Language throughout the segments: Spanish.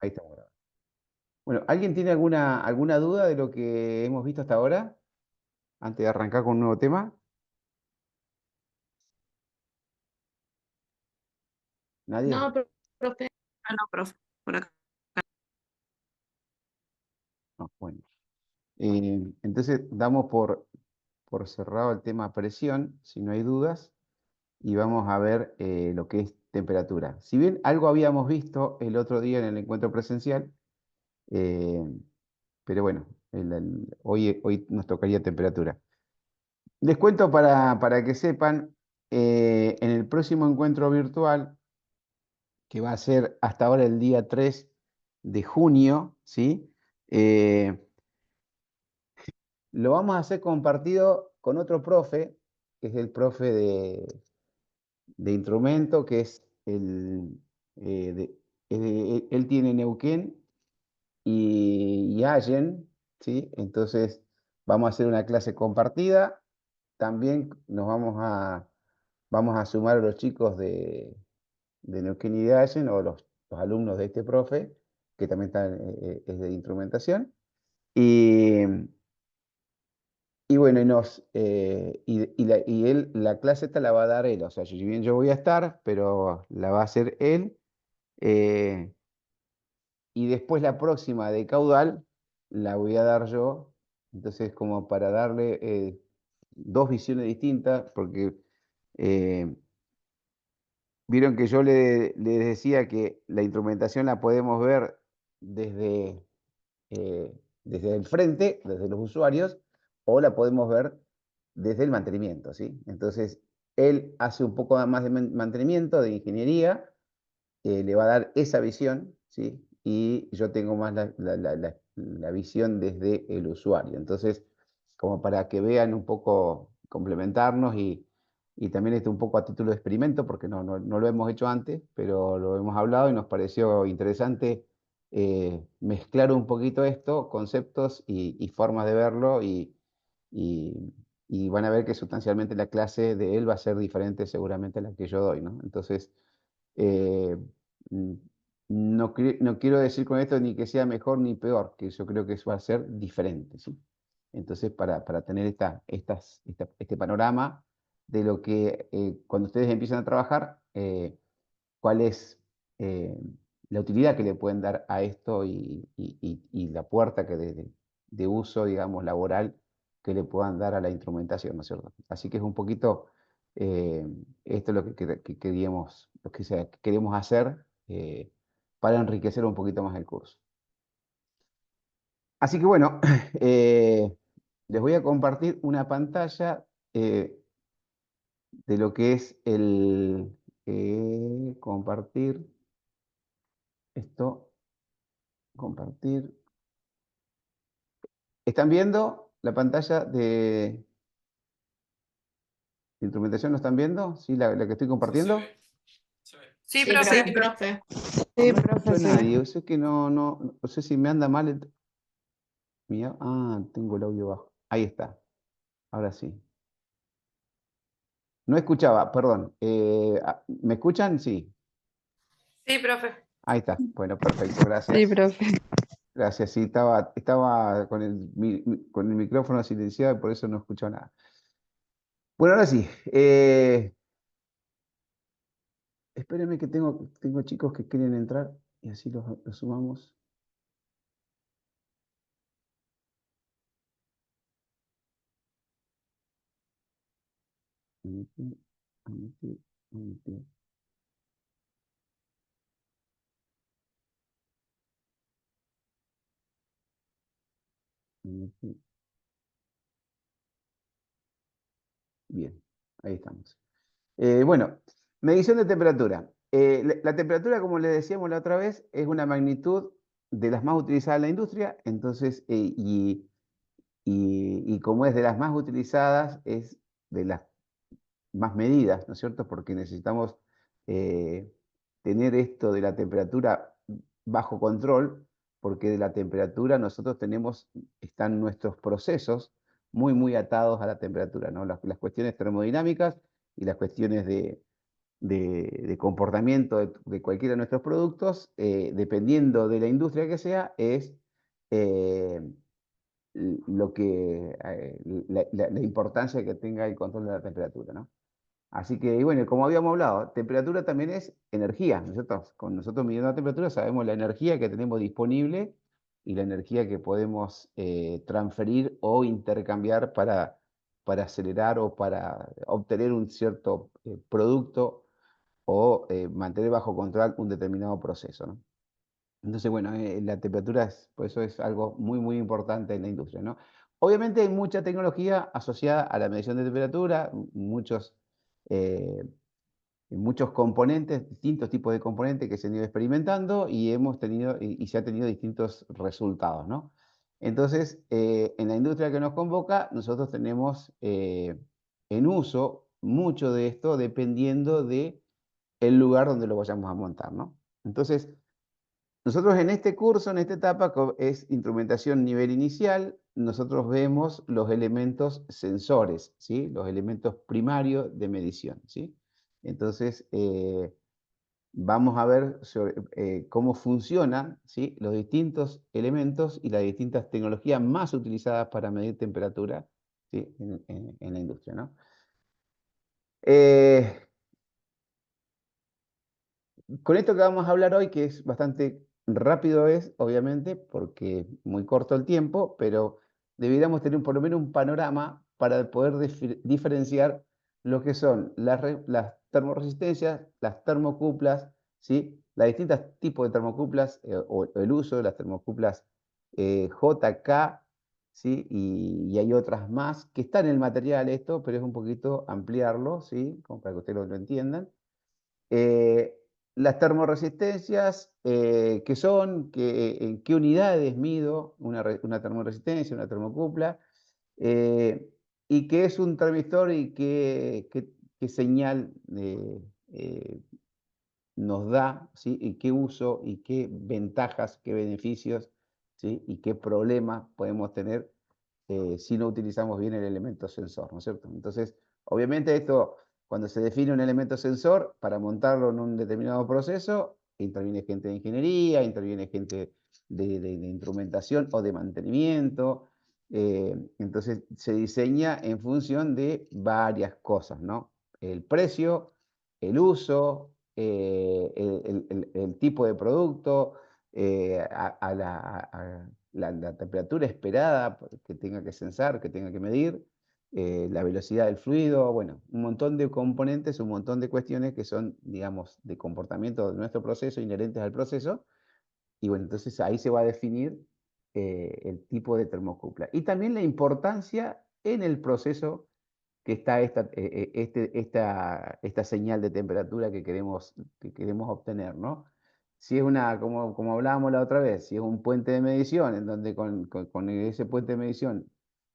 Ahí estamos grabando. Bueno, ¿alguien tiene alguna duda de lo que hemos visto hasta ahora? Antes de arrancar con un nuevo tema. ¿Nadie? No, profe. Ah, no, profe. Por acá. No, bueno. Entonces damos por cerrado el tema presión, si no hay dudas, y vamos a ver lo que es temperatura. Si bien algo habíamos visto el otro día en el encuentro presencial, eh, pero bueno, hoy nos tocaría temperatura. Les cuento para que sepan, en el próximo encuentro virtual, que va a ser hasta ahora el día 3 de junio, ¿sí? Eh, lo vamos a hacer compartido con otro profe, que es el profe de instrumento, que es él tiene Neuquén y Allen, ¿sí? Entonces vamos a hacer una clase compartida. También vamos a sumar a los chicos de Neuquén y de Allen, o los alumnos de este profe, que también es de instrumentación. Y, y bueno, la clase esta la va a dar él, o sea, si bien yo voy a estar, pero la va a hacer él. eh, y después la próxima de caudal la voy a dar yo. Entonces, como para darle dos visiones distintas, porque eh, vieron que yo les decía que la instrumentación la podemos ver desde, desde el frente, desde los usuarios, o la podemos ver desde el mantenimiento, ¿sí? Entonces, él hace un poco más de mantenimiento, de ingeniería, le va a dar esa visión, ¿sí? Y yo tengo más la visión desde el usuario. Entonces, como para que vean un poco, complementarnos y también un poco a título de experimento, porque no lo hemos hecho antes, pero lo hemos hablado y nos pareció interesante mezclar un poquito esto, conceptos y formas de verlo, y, y van a ver que sustancialmente la clase de él va a ser diferente seguramente a la que yo doy, ¿no? Entonces, eh, mm, no quiero decir con esto ni que sea mejor ni peor, que yo creo que eso va a ser diferente, ¿sí? Entonces, para tener este panorama de lo que cuando ustedes empiezan a trabajar, cuál es eh, la utilidad que le pueden dar a esto y la puerta de uso, digamos, laboral que le puedan dar a la instrumentación, ¿no es cierto? Así que es un poquito eh, esto es lo que queríamos, que queremos hacer para enriquecer un poquito más el curso. Así que bueno, les voy a compartir una pantalla de lo que es el compartir esto. Compartir. ¿Están viendo la pantalla de instrumentación? ¿Lo están viendo? ¿Sí? ¿La que estoy compartiendo? Sí, Sí, profe. profe. Profe. Sí, No escucho profe, a sí. nadie. Yo sé que no sé si me anda mal tengo el audio bajo. Ahí está. Ahora sí. No escuchaba, perdón. ¿Me escuchan? Sí. Sí, profe. Ahí está. Bueno, perfecto. Sí, Gracias. profe. Gracias. Sí, estaba con con el micrófono silenciado y por eso no escuchaba nada. Bueno, ahora sí. Espérenme que tengo chicos que quieren entrar y así los sumamos. Admitir, admitir, admitir, admitir. Bien, ahí estamos. Bueno, medición de temperatura. La temperatura, como les decíamos la otra vez, es una magnitud de las más utilizadas en la industria, entonces, y como es de las más utilizadas, es de las más medidas, ¿no es cierto? Porque necesitamos eh, tener esto de la temperatura bajo control, porque de la temperatura nosotros están nuestros procesos muy atados a la temperatura, ¿no? Las cuestiones termodinámicas y las cuestiones de comportamiento de cualquiera de nuestros productos, dependiendo de la industria que sea, es eh, lo que, la importancia que tenga el control de la temperatura, ¿no? Así que, y bueno, como habíamos hablado, temperatura también es energía. Nosotros, con nosotros midiendo la temperatura, sabemos la energía que tenemos disponible y la energía que podemos transferir o intercambiar para acelerar o para obtener un cierto producto o mantener bajo control un determinado proceso, ¿no? Entonces, bueno, la temperatura por eso es algo muy, muy importante en la industria, ¿no? Obviamente hay mucha tecnología asociada a la medición de temperatura, eh, muchos componentes, distintos tipos de componentes que se han ido experimentando y hemos tenido, y se ha tenido distintos resultados, ¿no? Entonces, en la industria que nos convoca, nosotros tenemos en uso mucho de esto dependiendo de el lugar donde lo vayamos a montar, ¿no? Entonces, nosotros en este curso, en esta etapa, es instrumentación nivel inicial, nosotros vemos los elementos sensores, ¿sí? Los elementos primarios de medición, ¿sí? Entonces, vamos a ver cómo funcionan, ¿sí? Los distintos elementos y las distintas tecnologías más utilizadas para medir temperatura, ¿sí? En la industria, ¿no? Eh, Con esto que vamos a hablar hoy, que es bastante rápido es, obviamente, porque muy corto el tiempo, pero deberíamos tener por lo menos un panorama para poder diferenciar lo que son las termoresistencias, las termocuplas, ¿sí? Las distintos tipos de termocuplas o el uso de las termocuplas JK, ¿sí? Y hay otras más que están en el material esto, pero es un poquito ampliarlo, ¿sí? Como para que ustedes lo entiendan. Eh, las termoresistencias, ¿qué son? ¿En qué unidades mido una termoresistencia, una termocupla? Eh, ¿Y qué es un termistor y qué señal eh, nos da? ¿Sí? ¿Y qué uso y qué ventajas, qué beneficios, ¿sí? Y qué problemas podemos tener si no utilizamos bien el elemento sensor, ¿no es cierto? Entonces, obviamente esto, cuando se define un elemento sensor, para montarlo en un determinado proceso, interviene gente de ingeniería, interviene gente de instrumentación o de mantenimiento. Entonces, se diseña en función de varias cosas, ¿no? El precio, el uso, el tipo de producto, la temperatura esperada que tenga que sensar, que tenga que medir, la velocidad del fluido, bueno, un montón de componentes, un montón de cuestiones que son, digamos, de comportamiento de nuestro proceso, inherentes al proceso, y bueno, entonces ahí se va a definir el tipo de termocupla. Y también la importancia en el proceso que está esta señal de temperatura que queremos obtener, ¿no? Si es como hablábamos la otra vez, si es un puente de medición, en donde con ese puente de medición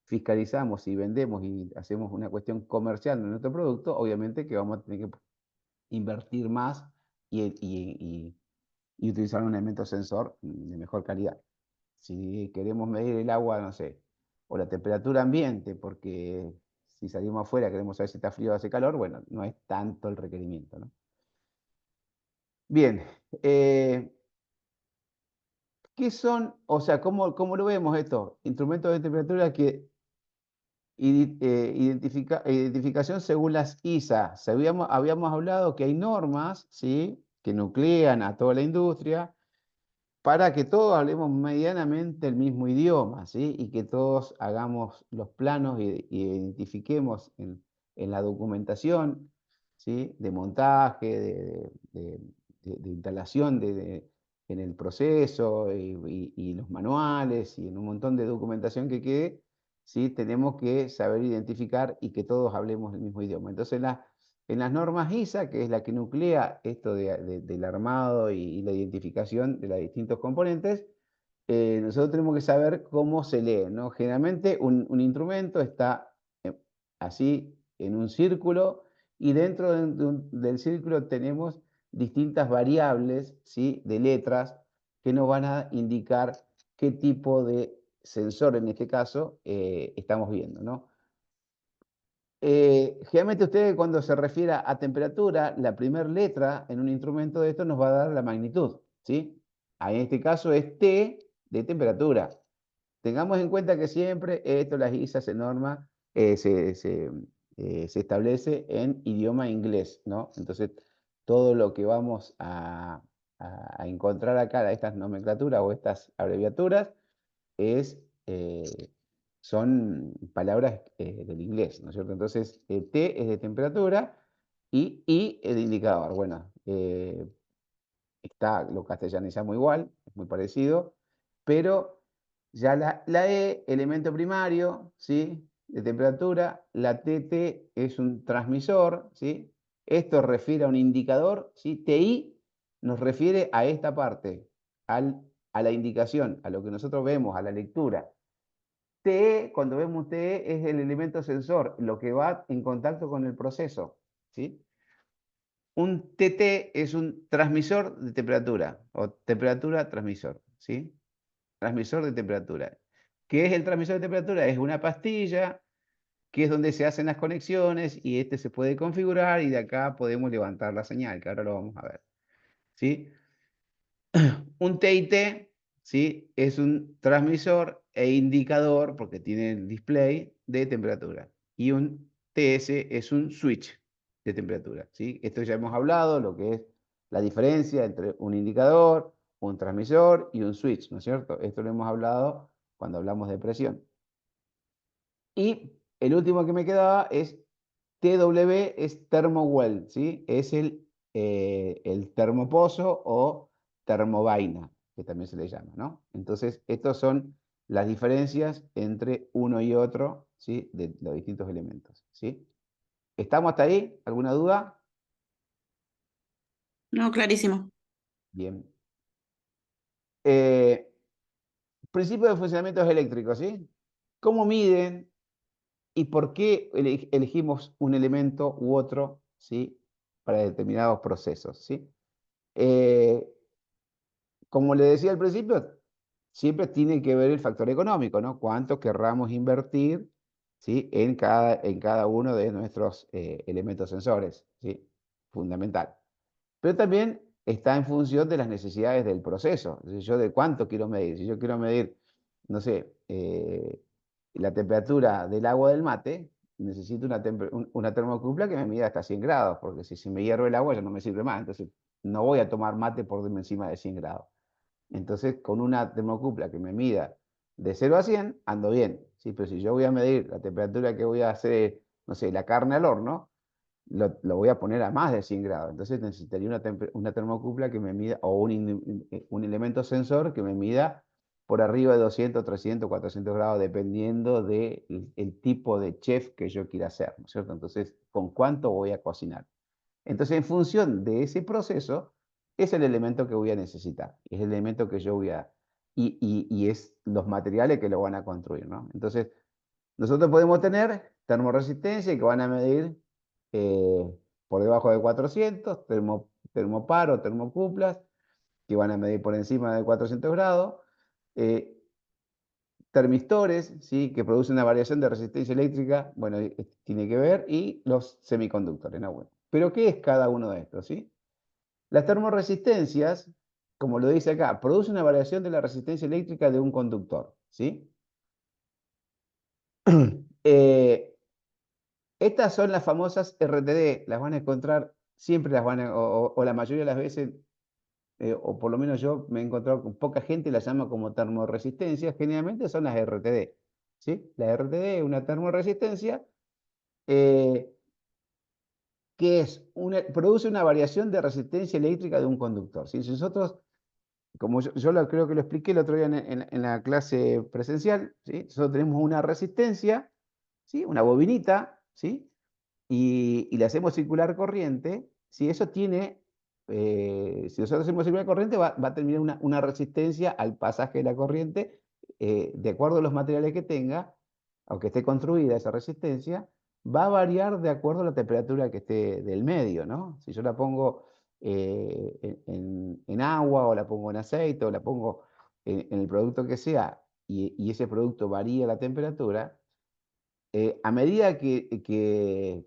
fiscalizamos y vendemos y hacemos una cuestión comercial de nuestro producto, obviamente que vamos a tener que invertir más y utilizar un elemento sensor de mejor calidad. Si queremos medir el agua, no sé, o la temperatura ambiente, porque si salimos afuera queremos saber si está frío o hace calor, bueno, no es tanto el requerimiento, ¿no? Bien, ¿qué son, o sea, cómo lo vemos esto? Instrumentos de temperatura que identificación según las ISA. Habíamos hablado que hay normas, ¿sí? Que nuclean a toda la industria para que todos hablemos medianamente el mismo idioma, ¿sí? Y que todos hagamos los planos y identifiquemos en la documentación, ¿sí? De montaje, de instalación en el proceso y los manuales y en un montón de documentación que quede, ¿sí? Tenemos que saber identificar y que todos hablemos el mismo idioma. Entonces, en las normas ISA, que es la que nuclea esto del armado y la identificación de los distintos componentes, nosotros tenemos que saber cómo se lee, ¿no? Generalmente un instrumento está así en un círculo y dentro del círculo tenemos distintas variables, ¿sí? De letras que nos van a indicar qué tipo de sensor, en este caso, estamos viendo, ¿no? Generalmente usted cuando se refiere a temperatura, la primera letra en un instrumento de esto nos va a dar la magnitud, ¿sí? Ahí en este caso es T de temperatura. Tengamos en cuenta que siempre esto, las ISA se norma, se establece en idioma inglés, ¿no? Entonces, todo lo que vamos a encontrar acá, estas nomenclaturas o estas abreviaturas, es, son palabras del inglés, ¿no es cierto? Entonces, T es de temperatura y I es de indicador. Bueno, lo castellanizamos igual, es muy parecido, pero ya la E, elemento primario, ¿sí? De temperatura, la TT es un transmisor, ¿sí? Esto refiere a un indicador, ¿sí? TI nos refiere a esta parte, a la indicación, a lo que nosotros vemos, a la lectura. TE, cuando vemos TE, es el elemento sensor, lo que va en contacto con el proceso, ¿sí? Un TT es un transmisor de temperatura o temperatura transmisor, ¿sí? Transmisor de temperatura. ¿Qué es el transmisor de temperatura? Es una pastilla que es donde se hacen las conexiones y este se puede configurar y de acá podemos levantar la señal, que ahora lo vamos a ver, ¿sí? Un TIT, ¿sí? Es un transmisor e indicador, porque tiene el display, de temperatura. Y un TS es un switch de temperatura, ¿sí? Esto ya hemos hablado, lo que es la diferencia entre un indicador, un transmisor y un switch, ¿no es cierto? Esto lo hemos hablado cuando hablamos de presión. Y el último que me quedaba es TW, es thermowell, ¿sí? Es el termopozo o termovaina, que también se le llama, ¿no? Entonces, estas son las diferencias entre uno y otro, ¿sí? De los distintos elementos, ¿sí? ¿Estamos hasta ahí? ¿Alguna duda? No, clarísimo. Bien. Eh, Principio de funcionamientos eléctricos, ¿sí? ¿Cómo miden y por qué elegimos un elemento u otro, ¿sí? Para determinados procesos, ¿sí? Eh, Como le decía al principio, siempre tiene que ver el factor económico, ¿no? Cuánto querramos invertir, ¿sí? En cada uno de nuestros elementos sensores, ¿sí? Fundamental. Pero también está en función de las necesidades del proceso. Es decir, yo de cuánto quiero medir. Si yo quiero medir, no sé, la temperatura del agua del mate, necesito una termocupla que me mida hasta 100 grados, porque si se me hierve el agua ya no me sirve más. Entonces, no voy a tomar mate por encima de 100 grados. Entonces, con una termocupla que me mida de 0 a 100, ando bien, ¿sí? Pero si yo voy a medir la temperatura que voy a hacer, no sé, la carne al horno, lo voy a poner a más de 100 grados. Entonces necesitaría una termocupla que me mida, o un elemento sensor que me mida por arriba de 200, 300, 400 grados, dependiendo del tipo de chef que yo quiera hacer, ¿no es cierto? Entonces, ¿con cuánto voy a cocinar? Entonces, en función de ese proceso, es el elemento que voy a necesitar, es el elemento que yo voy a... Y es los materiales que lo van a construir, ¿no? Entonces, nosotros podemos tener termoresistencia que van a medir por debajo de 400, termoparo, termocuplas, que van a medir por encima de 400 grados, eh, termistores, ¿sí? Que producen una variación de resistencia eléctrica, bueno, tiene que ver, y los semiconductores, ¿no? Bueno, pero ¿qué es cada uno de estos, sí? Las termoresistencias, como lo dice acá, producen una variación de la resistencia eléctrica de un conductor, ¿sí? Eh, Estas son las famosas RTD, las van a encontrar, siempre las van a, o la mayoría de las veces, o por lo menos yo me he encontrado con poca gente las llama como termoresistencia, generalmente son las RTD, ¿sí? La RTD es una termoresistencia eh, que produce una variación de resistencia eléctrica de un conductor, ¿sí? Si nosotros, como creo que lo expliqué el otro día en la clase presencial, ¿sí? Nosotros tenemos una resistencia, ¿sí? Una bobinita, ¿sí? Y le hacemos circular corriente, si eso tiene, si nosotros hacemos circular corriente, va a tener una resistencia al pasaje de la corriente, de acuerdo a los materiales que tenga, aunque esté construida esa resistencia, va a variar de acuerdo a la temperatura que esté del medio, ¿no? Si yo la pongo en agua, o la pongo en aceite, o la pongo en el producto que sea, y ese producto varía la temperatura, a medida que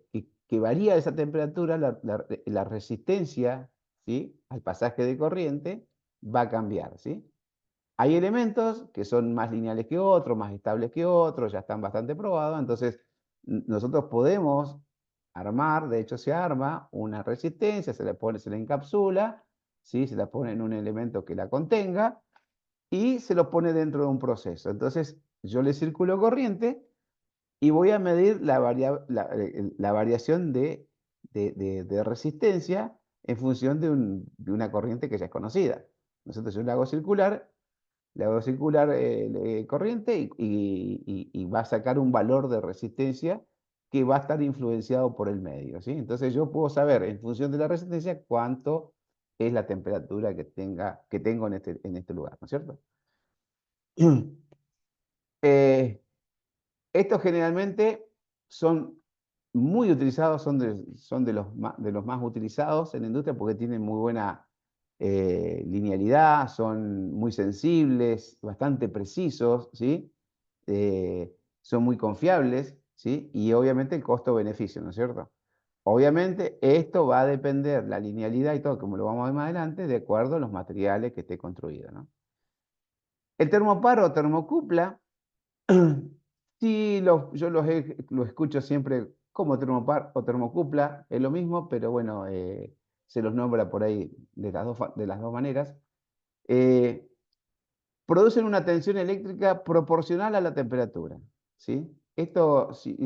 varía esa temperatura, la resistencia, ¿sí?, al pasaje de corriente va a cambiar, ¿sí? Hay elementos que son más lineales que otros, más estables que otros, ya están bastante probados, entonces nosotros podemos armar, de hecho se arma una resistencia, se le pone, se la encapsula, ¿sí?, se la pone en un elemento que la contenga y se lo pone dentro de un proceso. Entonces yo le circulo corriente y voy a medir la variación de resistencia en función de una corriente que ya es conocida. Nosotros yo le hago circular corriente y va a sacar un valor de resistencia que va a estar influenciado por el medio, ¿sí? Entonces yo puedo saber en función de la resistencia cuánto es la temperatura que tengo en este lugar, ¿no es cierto? Eh, Estos generalmente son muy utilizados, son de los más utilizados en la industria porque tienen muy buena linealidad, son muy sensibles, bastante precisos, ¿sí? Son muy confiables, ¿sí? Y obviamente el costo-beneficio, ¿no es cierto? Obviamente esto va a depender, la linealidad y todo, como lo vamos a ver más adelante, de acuerdo a los materiales que esté construido, ¿no? El termopar o termocupla. Sí, yo lo escucho siempre como termopar o termocupla, es lo mismo, pero bueno, se los nombra por ahí de las dos maneras. Eh, Producen una tensión eléctrica proporcional a la temperatura, ¿sí? Esto, si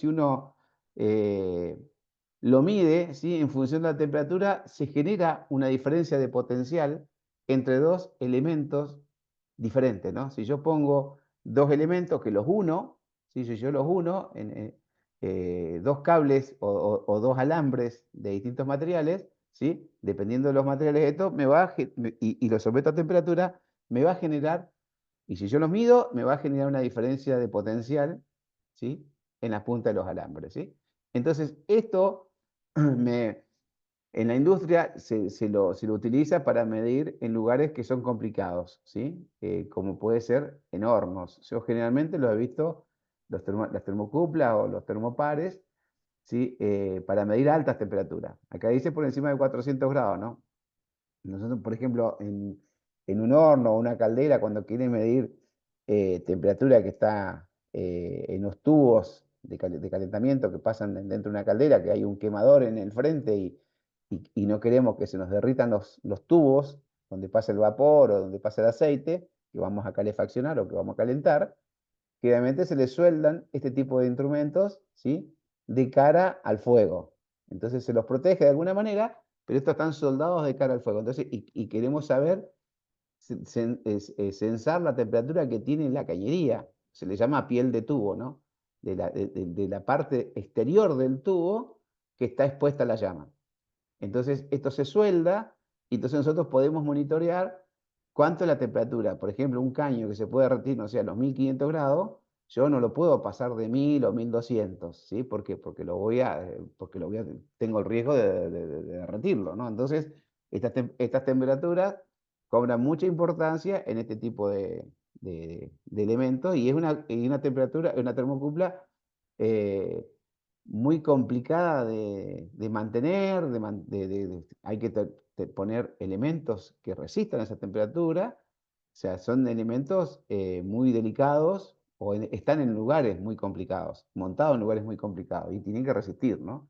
uno eh, lo mide, ¿sí?, en función de la temperatura, se genera una diferencia de potencial entre dos elementos diferentes, ¿no? Si yo pongo dos elementos que los uno, ¿sí?, si yo los uno en dos cables o dos alambres de distintos materiales, ¿sí?, dependiendo de los materiales de esto, y los someto a temperatura, me va a generar, y si yo los mido, me va a generar una diferencia de potencial, ¿sí?, en la punta de los alambres, ¿sí? Entonces, esto me, en la industria se lo utiliza para medir en lugares que son complicados, ¿sí? Como puede ser en hornos. Yo generalmente lo he visto, las termocuplas o los termopares, ¿sí?, para medir altas temperaturas. Acá dice por encima de 400 grados, ¿no? Nosotros, por ejemplo, en un horno o una caldera, cuando quieren medir temperatura que está en los tubos de calentamiento que pasan dentro de una caldera, que hay un quemador en el frente y no queremos que se nos derritan los tubos donde pasa el vapor o donde pasa el aceite, que vamos a calefaccionar o que vamos a calentar, generalmente se les sueldan este tipo de instrumentos, ¿sí?, de cara al fuego. Entonces se los protege de alguna manera, pero estos están soldados de cara al fuego. Entonces, y queremos saber, censar la temperatura que tiene la cañería. Se le llama piel de tubo, ¿no? De la parte exterior del tubo que está expuesta a la llama. Entonces, esto se suelda y entonces nosotros podemos monitorear cuánto es la temperatura. Por ejemplo, un caño que se puede derretir, no sé, a los 1500 grados, yo no lo puedo pasar de 1000 o 1200, ¿sí? ¿Por qué? Tengo el riesgo de derretirlo, ¿no? Entonces, estas temperaturas cobran mucha importancia en este tipo de elementos y es una temperatura, una termocupla eh, muy complicada de mantener, hay que poner elementos que resistan esa temperatura, o sea, son elementos muy delicados o están en lugares muy complicados, montados en lugares muy complicados y tienen que resistir, ¿no?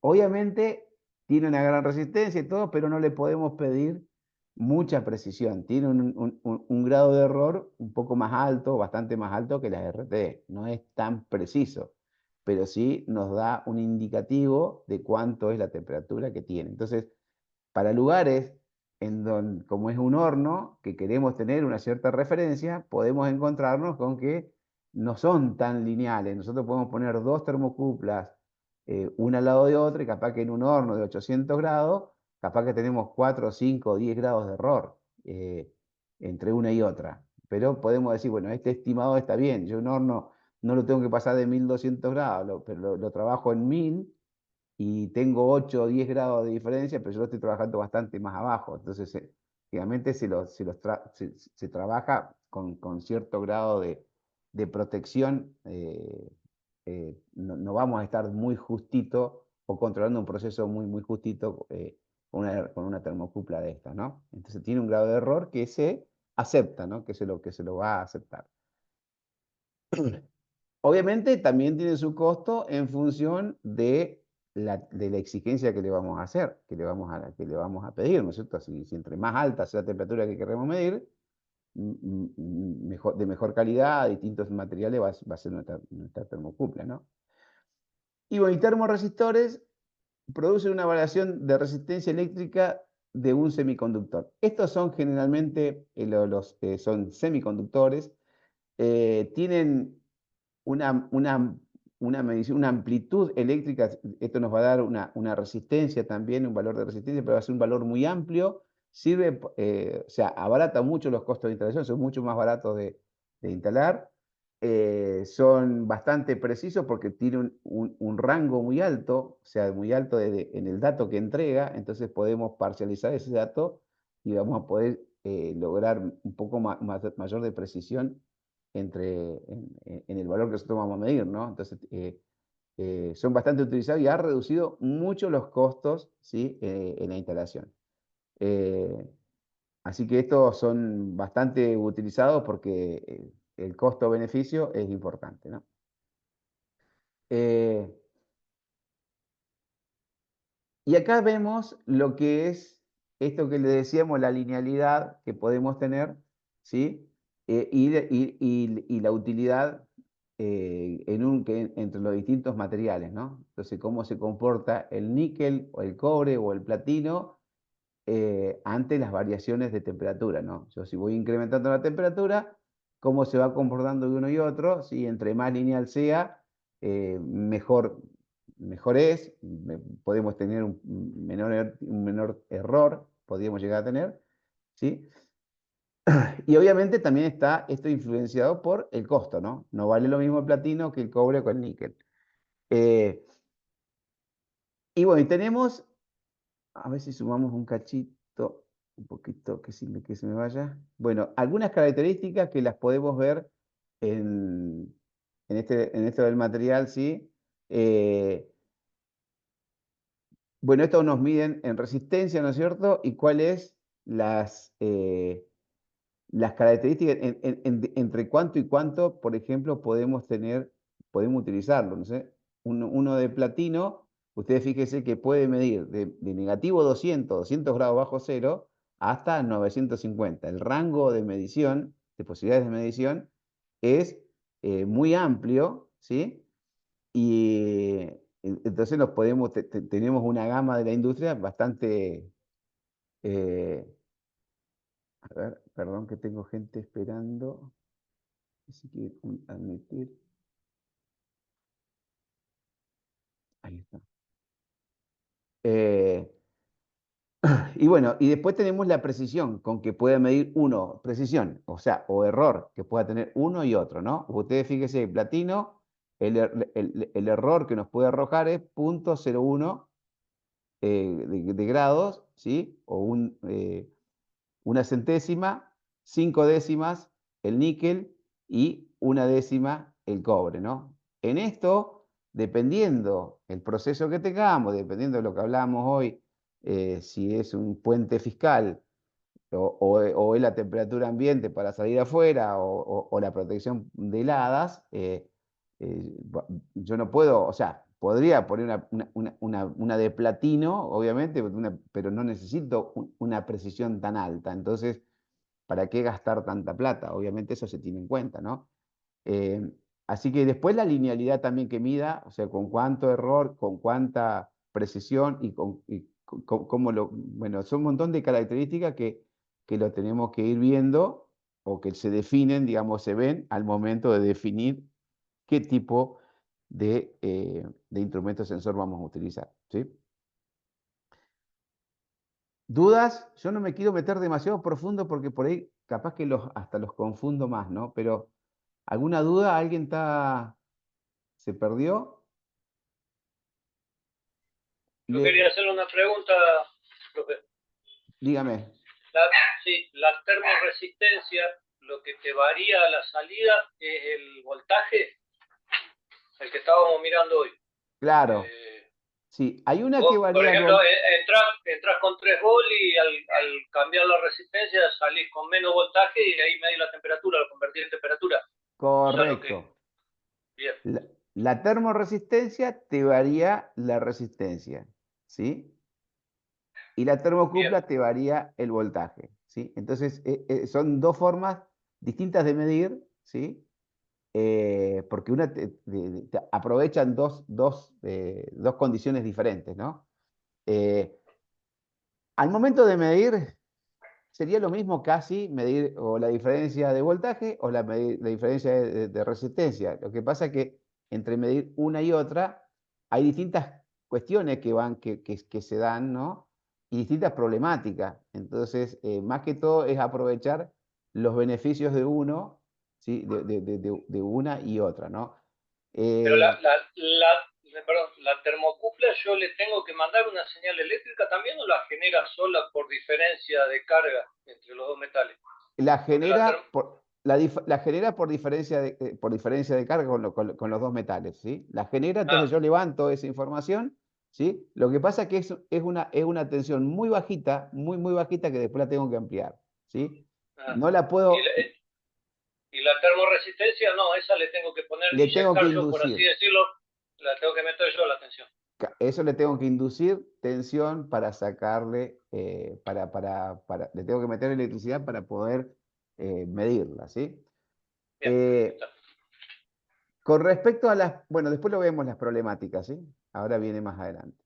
Obviamente tiene una gran resistencia y todo, pero no le podemos pedir mucha precisión. Tiene un grado de error un poco más alto, bastante más alto que la RT. No es tan preciso, pero sí nos da un indicativo de cuánto es la temperatura que tiene. Entonces, para lugares en donde, como es un horno, que queremos tener una cierta referencia, podemos encontrarnos con que no son tan lineales. Nosotros podemos poner dos termocuplas una al lado de otra y capaz que en un horno de 800 grados, capaz que tenemos 4, 5 o 10 grados de error entre una y otra. Pero podemos decir, bueno, este estimado está bien. Yo un horno no lo tengo que pasar de 1200 grados, pero lo trabajo en 1000 y tengo 8 o 10 grados de diferencia, pero yo lo estoy trabajando bastante más abajo. Entonces, realmente se trabaja con cierto grado de protección no vamos a estar muy justito o controlando un proceso muy justito con una termocupla de estas, ¿no? Entonces tiene un grado de error que se acepta, ¿no? Que se lo va a aceptar. Obviamente también tiene su costo en función de de la exigencia que le vamos a hacer, que le vamos a pedir, ¿no es cierto? Si entre más alta sea la temperatura que queremos medir, de mejor calidad, distintos materiales va a ser nuestra termocupla, ¿no? Y bueno, y termorresistores producen una variación de resistencia eléctrica de un semiconductor. Estos son generalmente son semiconductores, tienen una medición, una amplitud eléctrica. Esto nos va a dar una resistencia también, un valor de resistencia, pero va a ser un valor muy amplio. Sirve, o sea, abarata mucho los costos de instalación, son mucho más baratos de instalar. Son bastante precisos porque tienen un rango muy alto, o sea, muy alto en el dato que entrega, entonces podemos parcializar ese dato y vamos a poder lograr un poco mayor de precisión en el valor que nosotros vamos a medir, ¿no? Entonces, son bastante utilizados y ha reducido mucho los costos, ¿sí? En la instalación. Así que estos son bastante utilizados porque el costo-beneficio es importante, ¿no? Eh, y acá vemos lo que es esto que le decíamos, la linealidad que podemos tener, ¿sí? Y la utilidad entre los distintos materiales, ¿no? Entonces, cómo se comporta el níquel, o el cobre, o el platino ante las variaciones de temperatura, ¿no? Yo si voy incrementando la temperatura, cómo se va comportando de uno y otro, si entre más lineal sea, mejor es, podemos tener un menor error, podríamos llegar a tener, ¿sí? Y obviamente también está esto influenciado por el costo, ¿no? No vale lo mismo el platino que el cobre o que el níquel. Eh, y bueno, y tenemos, a ver si sumamos un cachito, un poquito que se me vaya. Bueno, algunas características que las podemos ver en, en esto del material, ¿sí? Bueno, esto nos miden en resistencia, ¿no es cierto? Y cuáles las características, entre cuánto y cuánto, por ejemplo, podemos utilizarlo. No sé, uno de platino, ustedes fíjense que puede medir de negativo 200 grados bajo cero, hasta 950. El rango de medición, de posibilidades de medición, es muy amplio, ¿sí? Y entonces tenemos una gama de la industria bastante... eh, a ver, perdón que tengo gente esperando. Así que admitir. Ahí está. Eh, y bueno, y después tenemos la precisión con que puede medir uno, precisión, o sea, o error que pueda tener uno y otro, ¿no? Ustedes fíjense, el platino, el error que nos puede arrojar es 0.01 de grados, ¿sí? O una centésima, 5 décimas el níquel y 1 décima el cobre, ¿no? En esto, dependiendo el proceso que tengamos, dependiendo de lo que hablamos hoy, si es un puente fiscal o es la temperatura ambiente para salir afuera o la protección de heladas, yo no puedo, o sea, podría poner una de platino, obviamente, pero no necesito una precisión tan alta. Entonces, ¿para qué gastar tanta plata? Obviamente eso se tiene en cuenta, ¿no? Eh, Así que después la linealidad también que mida, o sea, con cuánto error, con cuánta precisión cómo bueno, son un montón de características que lo tenemos que ir viendo o que se definen, digamos, se ven al momento de definir qué tipo de instrumento sensor vamos a utilizar, ¿sí? ¿Dudas? Yo no me quiero meter demasiado profundo porque por ahí capaz que hasta los confundo más, ¿no? Pero, ¿alguna duda? ¿Se perdió? Yo quería hacerle una pregunta, profe. Dígame. Sí, la termoresistencia, lo que te varía la salida es el voltaje. el que estábamos mirando hoy. Claro, sí. Hay una que Vos, por varía el ejemplo, entrás con 3 volts y al cambiar la resistencia salís con menos voltaje y ahí medís la temperatura, lo convertís en temperatura. O sea, lo que... Correcto. Bien, La termorresistencia te varía la resistencia, ¿sí? Y la bien. termocupla te varía el voltaje, ¿sí? Entonces, son dos formas distintas de medir, ¿sí? Porque una te aprovechan dos condiciones diferentes, ¿no? Eh, al momento de medir, sería lo mismo casi medir o la diferencia de voltaje o la diferencia de resistencia. Lo que pasa es que entre medir una y otra hay distintas cuestiones que se dan, ¿no? Y distintas problemáticas. Entonces, más que todo es aprovechar los beneficios de uno, ¿sí? De una y otra, ¿no? Pero Eh, perdón, la termocupla yo le tengo que mandar una señal eléctrica también o la genera sola por diferencia de carga entre los dos metales. la Porque genera la genera por diferencia de carga con los dos metales, ¿sí? La genera, entonces Ah, yo levanto esa información, ¿sí? Lo que pasa es que es una tensión muy bajita, muy bajita que después la tengo que ampliar, ¿sí? ah. No la Y, puedo, y la termorresistencia, no, esa le tengo que poner, le tengo que inyectar yo, por así inducir, decirlo, la tengo que meter yo la tensión. eso le tengo que inducir tensión para sacarle, le tengo que meter electricidad para poder medirla, ¿sí? Bien, Eh, está. Con respecto a bueno, después lo vemos las problemáticas, ¿sí? Ahora viene más adelante.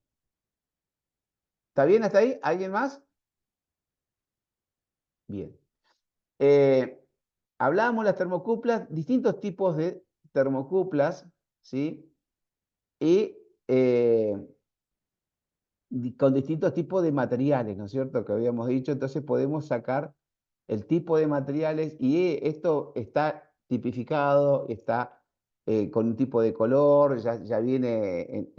¿Está bien hasta ahí? ¿Alguien más? Bien. Eh, Hablábamos de las termocuplas, distintos tipos de termocuplas, ¿sí? Y con distintos tipos de materiales, ¿no es cierto? Que habíamos dicho, entonces podemos sacar el tipo de materiales y esto está tipificado, está con un tipo de color, ya viene,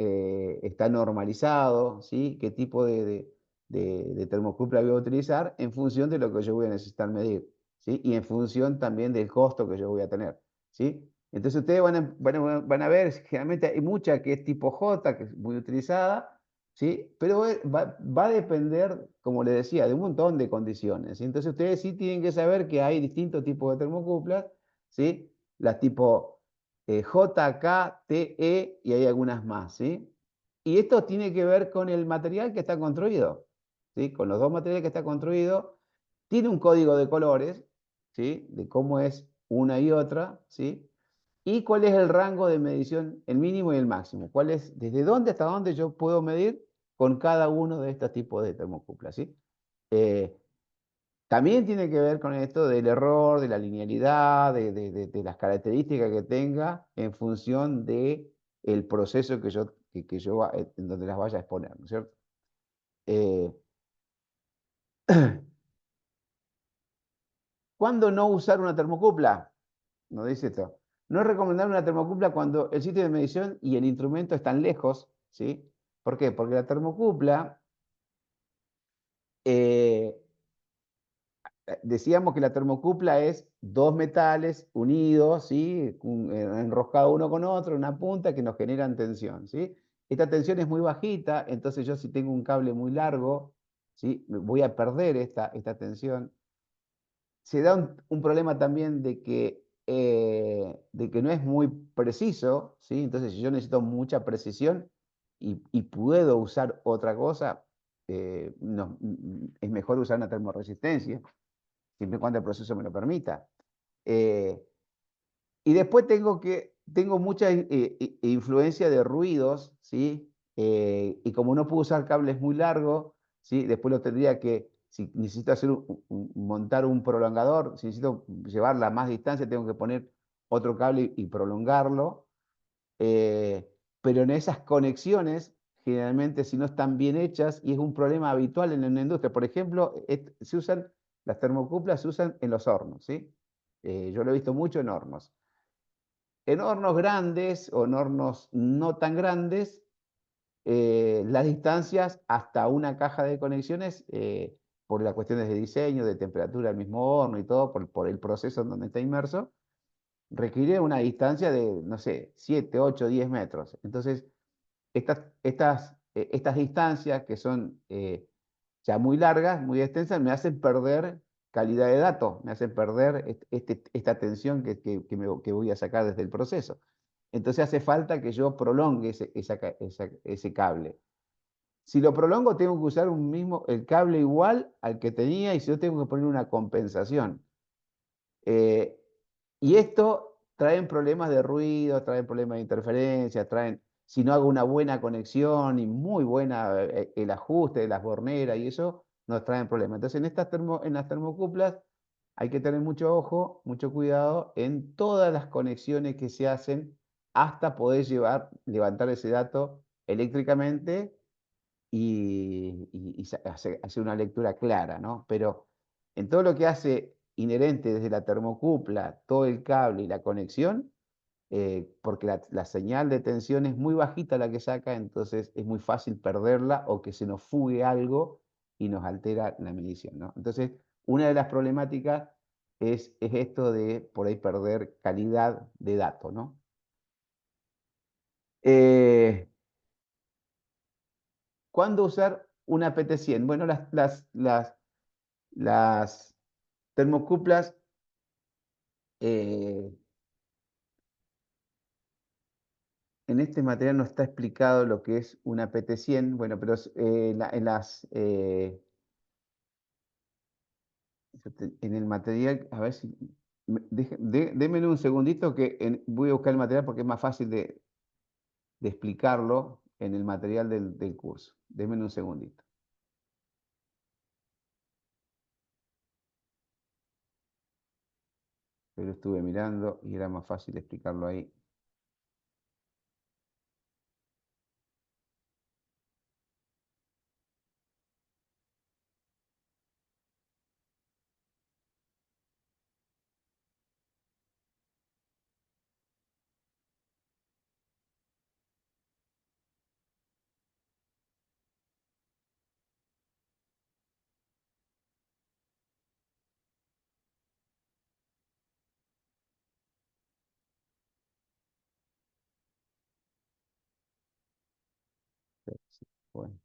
está normalizado, ¿sí? ¿Qué tipo de termocupla voy a utilizar en función de lo que yo voy a necesitar medir, ¿sí? Y en función también del costo que yo voy a tener, ¿sí? Entonces ustedes van a ver, generalmente hay mucha que es tipo J, que es muy utilizada, ¿sí? Pero va a depender, como les decía, de un montón de condiciones, ¿sí? Entonces ustedes sí tienen que saber que hay distintos tipos de termocuplas, ¿sí? Las tipo J, K, T, E y hay algunas más, ¿sí? Y esto tiene que ver con el material que está construido, ¿sí? Con los dos materiales que está construido. Tiene un código de colores, ¿sí? De cómo es una y otra, ¿sí? ¿Y cuál es el rango de medición, el mínimo y el máximo? ¿Cuál es, desde dónde hasta dónde yo puedo medir con cada uno de estos tipos de termocuplas, ¿sí? Eh, También tiene que ver con esto del error, de la linealidad, de las características que tenga en función de el proceso en donde las vaya a exponer, ¿no es cierto? Eh, ¿Cuándo no usar una termocupla? Nos dice esto. No es recomendable una termocupla cuando el sitio de medición y el instrumento están lejos, ¿sí? ¿Por qué? Porque la termocupla, eh, decíamos que la termocupla es dos metales unidos, ¿sí? Enroscados uno con otro, una punta que nos generan tensión, ¿sí? Esta tensión es muy bajita, entonces yo si tengo un cable muy largo, ¿sí? Voy a perder esta tensión. Se da un problema también de que no es muy preciso, ¿sí? Entonces, si yo necesito mucha precisión y puedo usar otra cosa, es mejor usar una termorresistencia, siempre y cuando el proceso me lo permita. Eh, y después tengo mucha influencia de ruidos, ¿sí? Y como no puedo usar cables muy largos, ¿sí? Después lo tendría que, si necesito montar un prolongador, si necesito llevarla a más distancia, tengo que poner otro cable y prolongarlo. Eh, pero en esas conexiones, generalmente si no están bien hechas, y es un problema habitual en la industria, por ejemplo, las termocuplas se usan en los hornos, ¿sí? Yo lo he visto mucho en hornos. En hornos grandes o en hornos no tan grandes, las distancias hasta una caja de conexiones, por las cuestiones de diseño, de temperatura del mismo horno y todo, por el proceso en donde está inmerso, requiere una distancia de, no sé, 7, 8, 10 metros. Entonces, estas distancias que son ya muy largas, muy extensas, me hacen perder calidad de datos, me hacen perder esta tensión que voy a sacar desde el proceso. Entonces hace falta que yo prolongue ese cable. Si lo prolongo, tengo que usar el cable igual al que tenía y si yo tengo que poner una compensación. Y esto traen problemas de ruido, traen problemas de interferencia, si no hago una buena conexión y muy buena el ajuste de las borneras y eso, nos traen problemas. Entonces en las termocuplas hay que tener mucho ojo, mucho cuidado en todas las conexiones que se hacen hasta poder levantar ese dato eléctricamente y hacer una lectura clara, ¿no? Pero en todo lo que hace inherente desde la termocupla, todo el cable y la conexión, porque la señal de tensión es muy bajita la que saca, entonces es muy fácil perderla o que se nos fugue algo y nos altera la medición, ¿no? Entonces, una de las problemáticas es esto de por ahí perder calidad de datos, ¿no? ¿Cuándo usar una PT100? Bueno, las termocuplas en este material no está explicado lo que es una PT100, bueno, pero en el material, a ver si... Démenme un segundito que voy a buscar el material porque es más fácil de explicarlo en el material del curso. Démenme un segundito. Pero estuve mirando y era más fácil explicarlo ahí. Bueno.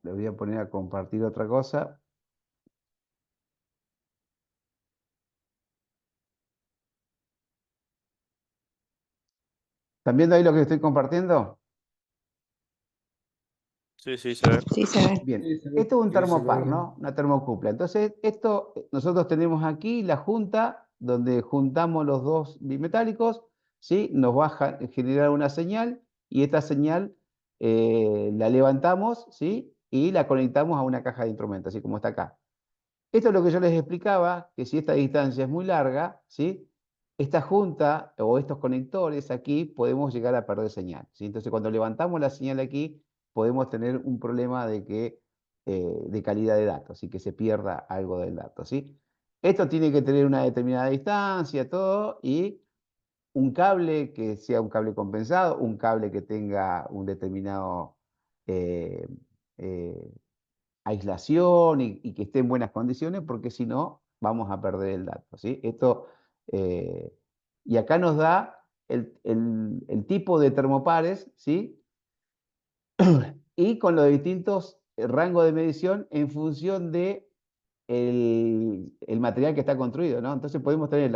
Le voy a poner a compartir otra cosa. ¿Están viendo ahí lo que estoy compartiendo? Sí, sí, se ve. Sí, se ve. Bien, esto es un termopar, ¿no? Una termocupla. Entonces, nosotros tenemos aquí la junta, donde juntamos los dos bimetálicos, ¿sí? Nos va a generar una señal, y esta señal la levantamos, ¿sí? Y la conectamos a una caja de instrumentos, así como está acá. Esto es lo que yo les explicaba, que si esta distancia es muy larga, ¿sí? Esta junta o estos conectores aquí podemos llegar a perder señal, ¿sí? Entonces cuando levantamos la señal aquí podemos tener un problema de calidad de datos y que se pierda algo del dato, ¿sí? Esto tiene que tener una determinada distancia, todo, y un cable que sea un cable compensado, un cable que tenga un determinado eh, eh, aislación y que esté en buenas condiciones, porque si no, vamos a perder el dato, ¿sí? Eh, y acá nos da el tipo de termopares, ¿sí? Y con los distintos rangos de medición en función de el material que está construido, ¿no? Entonces podemos tener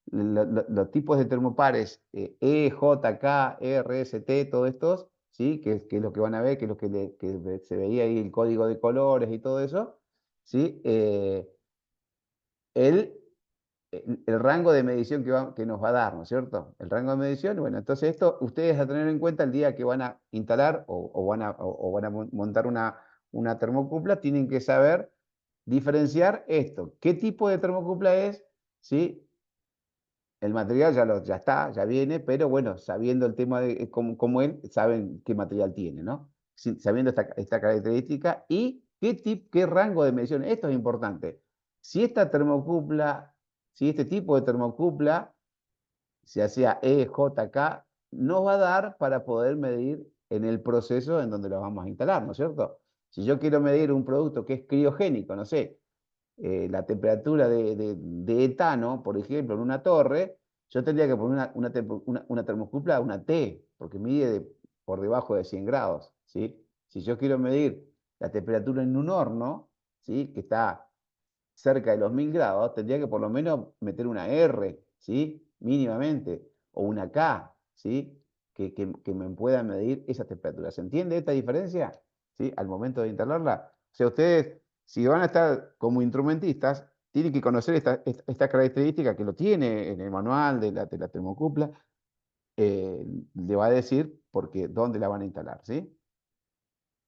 los tipos de termopares E, J, K, R, S, T, todos estos, ¿sí? Que es lo que van a ver, que es lo que se veía ahí, el código de colores y todo eso, ¿sí? El, el rango de medición que nos va a dar, ¿no es cierto? El rango de medición, bueno, entonces esto ustedes a tener en cuenta el día que van a instalar o van a montar una termocupla, tienen que saber diferenciar esto. ¿Qué tipo de termocupla es? ¿sí? El material ya está, ya viene, pero bueno, sabiendo el tema de como él, saben qué material tiene, ¿no? Sabiendo esta característica y qué rango de medición. Esto es importante. Si esta termocupla, si este tipo de termocupla, ya sea E, J, K, nos va a dar para poder medir en el proceso en donde lo vamos a instalar, ¿no es cierto? Si yo quiero medir un producto que es criogénico, no sé, la temperatura de etano, por ejemplo, en una torre, yo tendría que poner una termocupla, una T, porque mide por debajo de 100 grados, ¿sí? Si yo quiero medir la temperatura en un horno, ¿sí? Que está cerca de los 1000 grados, tendría que por lo menos meter una R, ¿sí? Mínimamente, o una K, ¿sí? Que me pueda medir esa temperatura. ¿Se entiende esta diferencia? ¿Sí? Al momento de instalarla. O sea, ustedes, si van a estar como instrumentistas, tienen que conocer esta característica que lo tiene en el manual de la termocupla, le va a decir dónde la van a instalar, ¿sí?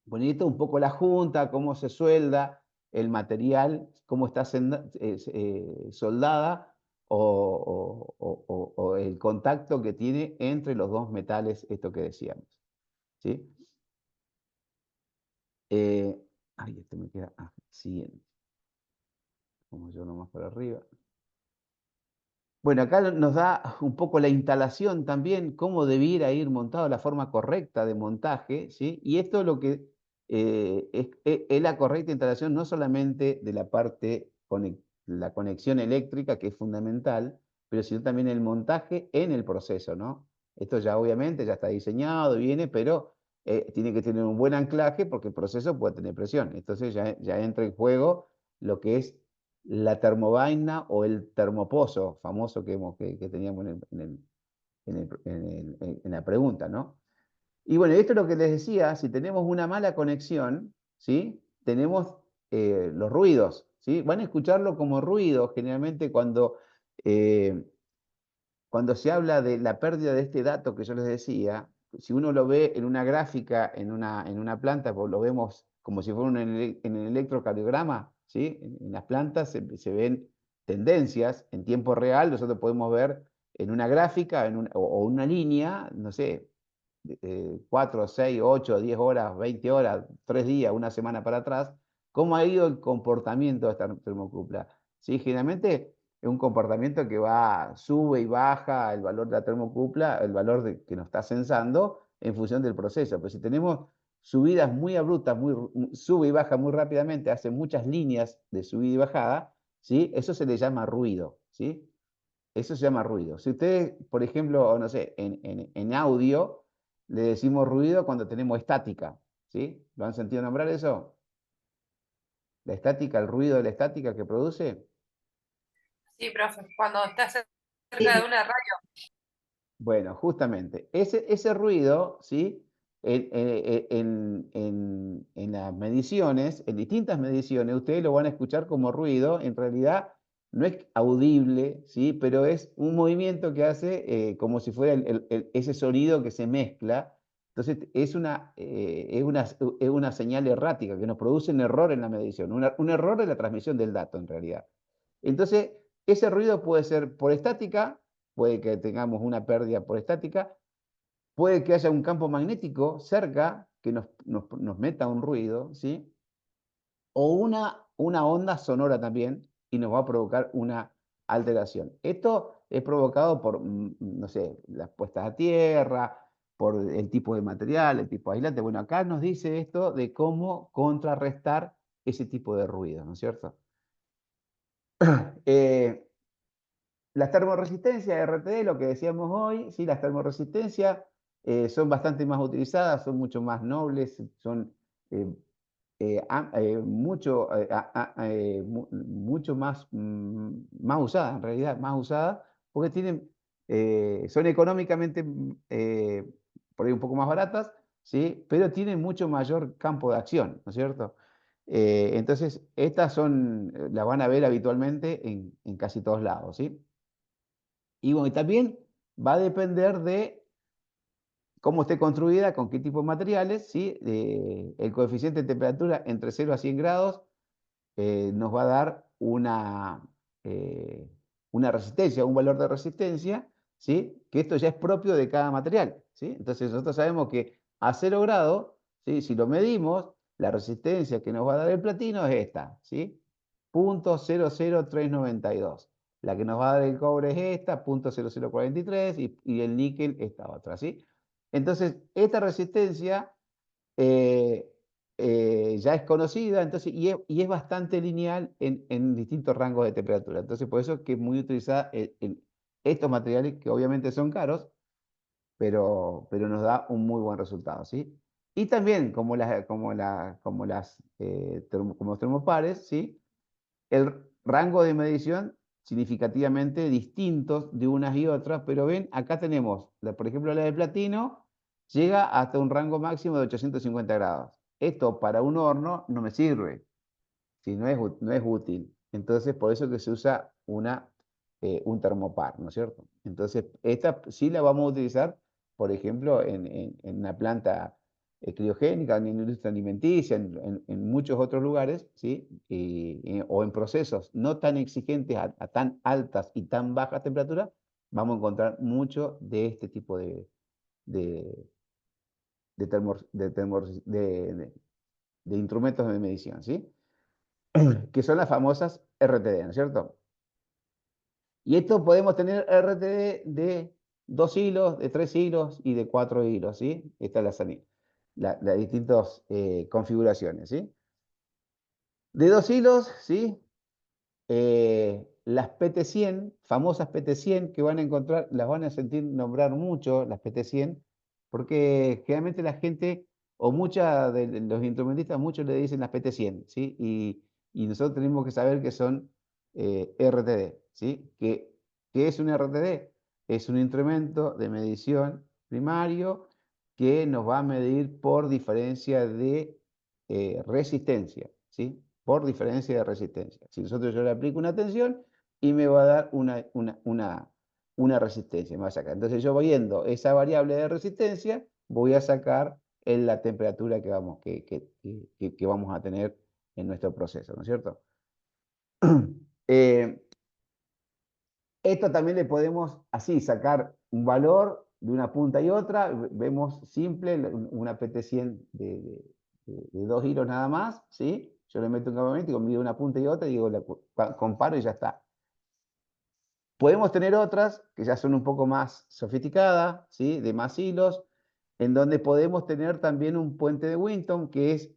Bueno, y esto un poco la junta, cómo se suelda el material, cómo está soldada o el contacto que tiene entre los dos metales, esto que decíamos. ¿Sí? Esto me queda siguiente. Como yo nomás por arriba. Bueno, acá nos da un poco la instalación también, cómo debiera ir montado, la forma correcta de montaje, ¿sí? Y esto es lo que es la correcta instalación no solamente de la parte, la conexión eléctrica, que es fundamental, pero sino también el montaje en el proceso, ¿no? Esto ya obviamente ya está diseñado, viene, pero tiene que tener un buen anclaje porque el proceso puede tener presión. Entonces ya entra en juego lo que es la termovaina o el termopozo famoso que teníamos en la pregunta, ¿no? Y bueno, esto es lo que les decía, si tenemos una mala conexión, ¿sí? Tenemos los ruidos, ¿sí? Van a escucharlo como ruido generalmente eh, cuando se habla de la pérdida de este dato que yo les decía. Si uno lo ve en una gráfica, en una planta, pues lo vemos como si fuera en el electrocardiograma, ¿sí? En las plantas se ven tendencias en tiempo real, nosotros podemos ver en una gráfica o una línea, no sé, 4, 6, 8, 10 horas, 20 horas, 3 días, una semana para atrás, cómo ha ido el comportamiento de esta termocupla. ¿Sí? Generalmente es un comportamiento que sube y baja el valor de la termocupla, el valor que nos está censando en función del proceso. Pero si tenemos subidas muy abruptas, sube y baja muy rápidamente, hace muchas líneas de subida y bajada, ¿sí? Eso se le llama ruido, ¿sí? Eso se llama ruido. Si ustedes, por ejemplo, no sé, en audio, le decimos ruido cuando tenemos estática, ¿sí? ¿Lo han sentido nombrar eso? La estática, el ruido de la estática que produce. Sí, profe. Cuando estás cerca de una radio. Bueno, justamente, ese ruido, ¿sí? En las mediciones, en distintas mediciones, ustedes lo van a escuchar como ruido, en realidad no es audible, ¿sí? Pero es un movimiento que hace como si fuera ese sonido que se mezcla. Entonces, es una señal errática que nos produce un error en la medición, un error en la transmisión del dato, en realidad. Entonces, ese ruido puede ser por estática, puede que tengamos una pérdida por estática, puede que haya un campo magnético cerca que nos meta un ruido, ¿sí? O una onda sonora también y nos va a provocar una alteración. Esto es provocado por, no sé, las puestas a tierra, por el tipo de material, el tipo de aislante. Bueno, acá nos dice esto de cómo contrarrestar ese tipo de ruido, ¿no es cierto? Las termoresistencias RTD, lo que decíamos hoy, ¿sí? Las termoresistencias son bastante más utilizadas, son mucho más nobles, son eh, mucho más usadas, en realidad, más usadas, porque son económicamente por ahí un poco más baratas, ¿sí? Pero tienen mucho mayor campo de acción, ¿no es cierto? Entonces, las van a ver habitualmente en casi todos lados, ¿sí? Y bueno, y también va a depender de cómo esté construida, con qué tipo de materiales, ¿sí? El coeficiente de temperatura entre 0 a 100 grados nos va a dar eh, una, eh, una señal errática que nos produce un error en la medición. Entonces, eso se le llama ruido, ¿sí? El coeficiente de temperatura entre 0 a 100 grados nos va a dar una señal errática que nos produce un error en la medición. Entonces, eso una resistencia, un valor de resistencia, ¿sí? Que esto ya es propio de cada material, ¿sí? Entonces nosotros sabemos que a 0 grados, ¿sí? Si lo medimos, la resistencia que nos va a dar el platino es esta, ¿sí? 0.00392. La que nos va a dar el cobre es esta, 0.0043, y el níquel esta otra, ¿sí? Entonces, esta resistencia eh, ya es conocida, entonces, y es bastante lineal en distintos rangos de temperatura. Entonces, por eso es que es muy utilizada en estos materiales que obviamente son caros, pero nos da un muy buen resultado, ¿sí? Y también, como los termopares, ¿sí? El rango de medición significativamente distintos de unas y otras, pero ven, acá tenemos, por ejemplo, la de platino llega hasta un rango máximo de 850 grados. Esto para un horno no me sirve, si no es útil. Entonces, por eso que se usa un termopar, ¿no es cierto? Entonces, esta sí la vamos a utilizar, por ejemplo, en una planta criogénica, en la industria alimenticia, en muchos otros lugares, ¿sí? O en procesos no tan exigentes a tan altas y tan bajas temperaturas, vamos a encontrar mucho de este tipo de, de instrumentos de medición, ¿sí? Que son las famosas RTD, ¿no es cierto? Y esto podemos tener RTD de 2 hilos, de 3 hilos y de 4 hilos, ¿sí? Estas las distintas configuraciones, ¿sí? De 2 hilos, ¿sí? Las PT100, famosas PT100 que van a encontrar, las van a sentir nombrar mucho, las PT100, porque generalmente la gente, o muchos de los instrumentistas, muchos le dicen las PT100, ¿sí? Y nosotros tenemos que saber que son RTD, ¿sí? ¿Qué es un RTD? Es un instrumento de medición primario que nos va a medir por diferencia de resistencia, ¿sí? Por diferencia de resistencia. Si yo le aplico una tensión y me va a dar una resistencia, me va a sacar. Entonces yo viendo esa variable de resistencia, voy a sacar la temperatura que vamos a tener en nuestro proceso, ¿no es cierto? Eh, Esto también le podemos así sacar un valor de una punta y otra. Vemos simple, una PT100 de 2 hilos nada más, ¿sí? Yo le meto un campamento y mido una punta y otra y digo, comparo y ya está. Podemos tener otras que ya son un poco más sofisticadas, ¿sí? De más hilos, en donde podemos tener también un puente de Winton, que es,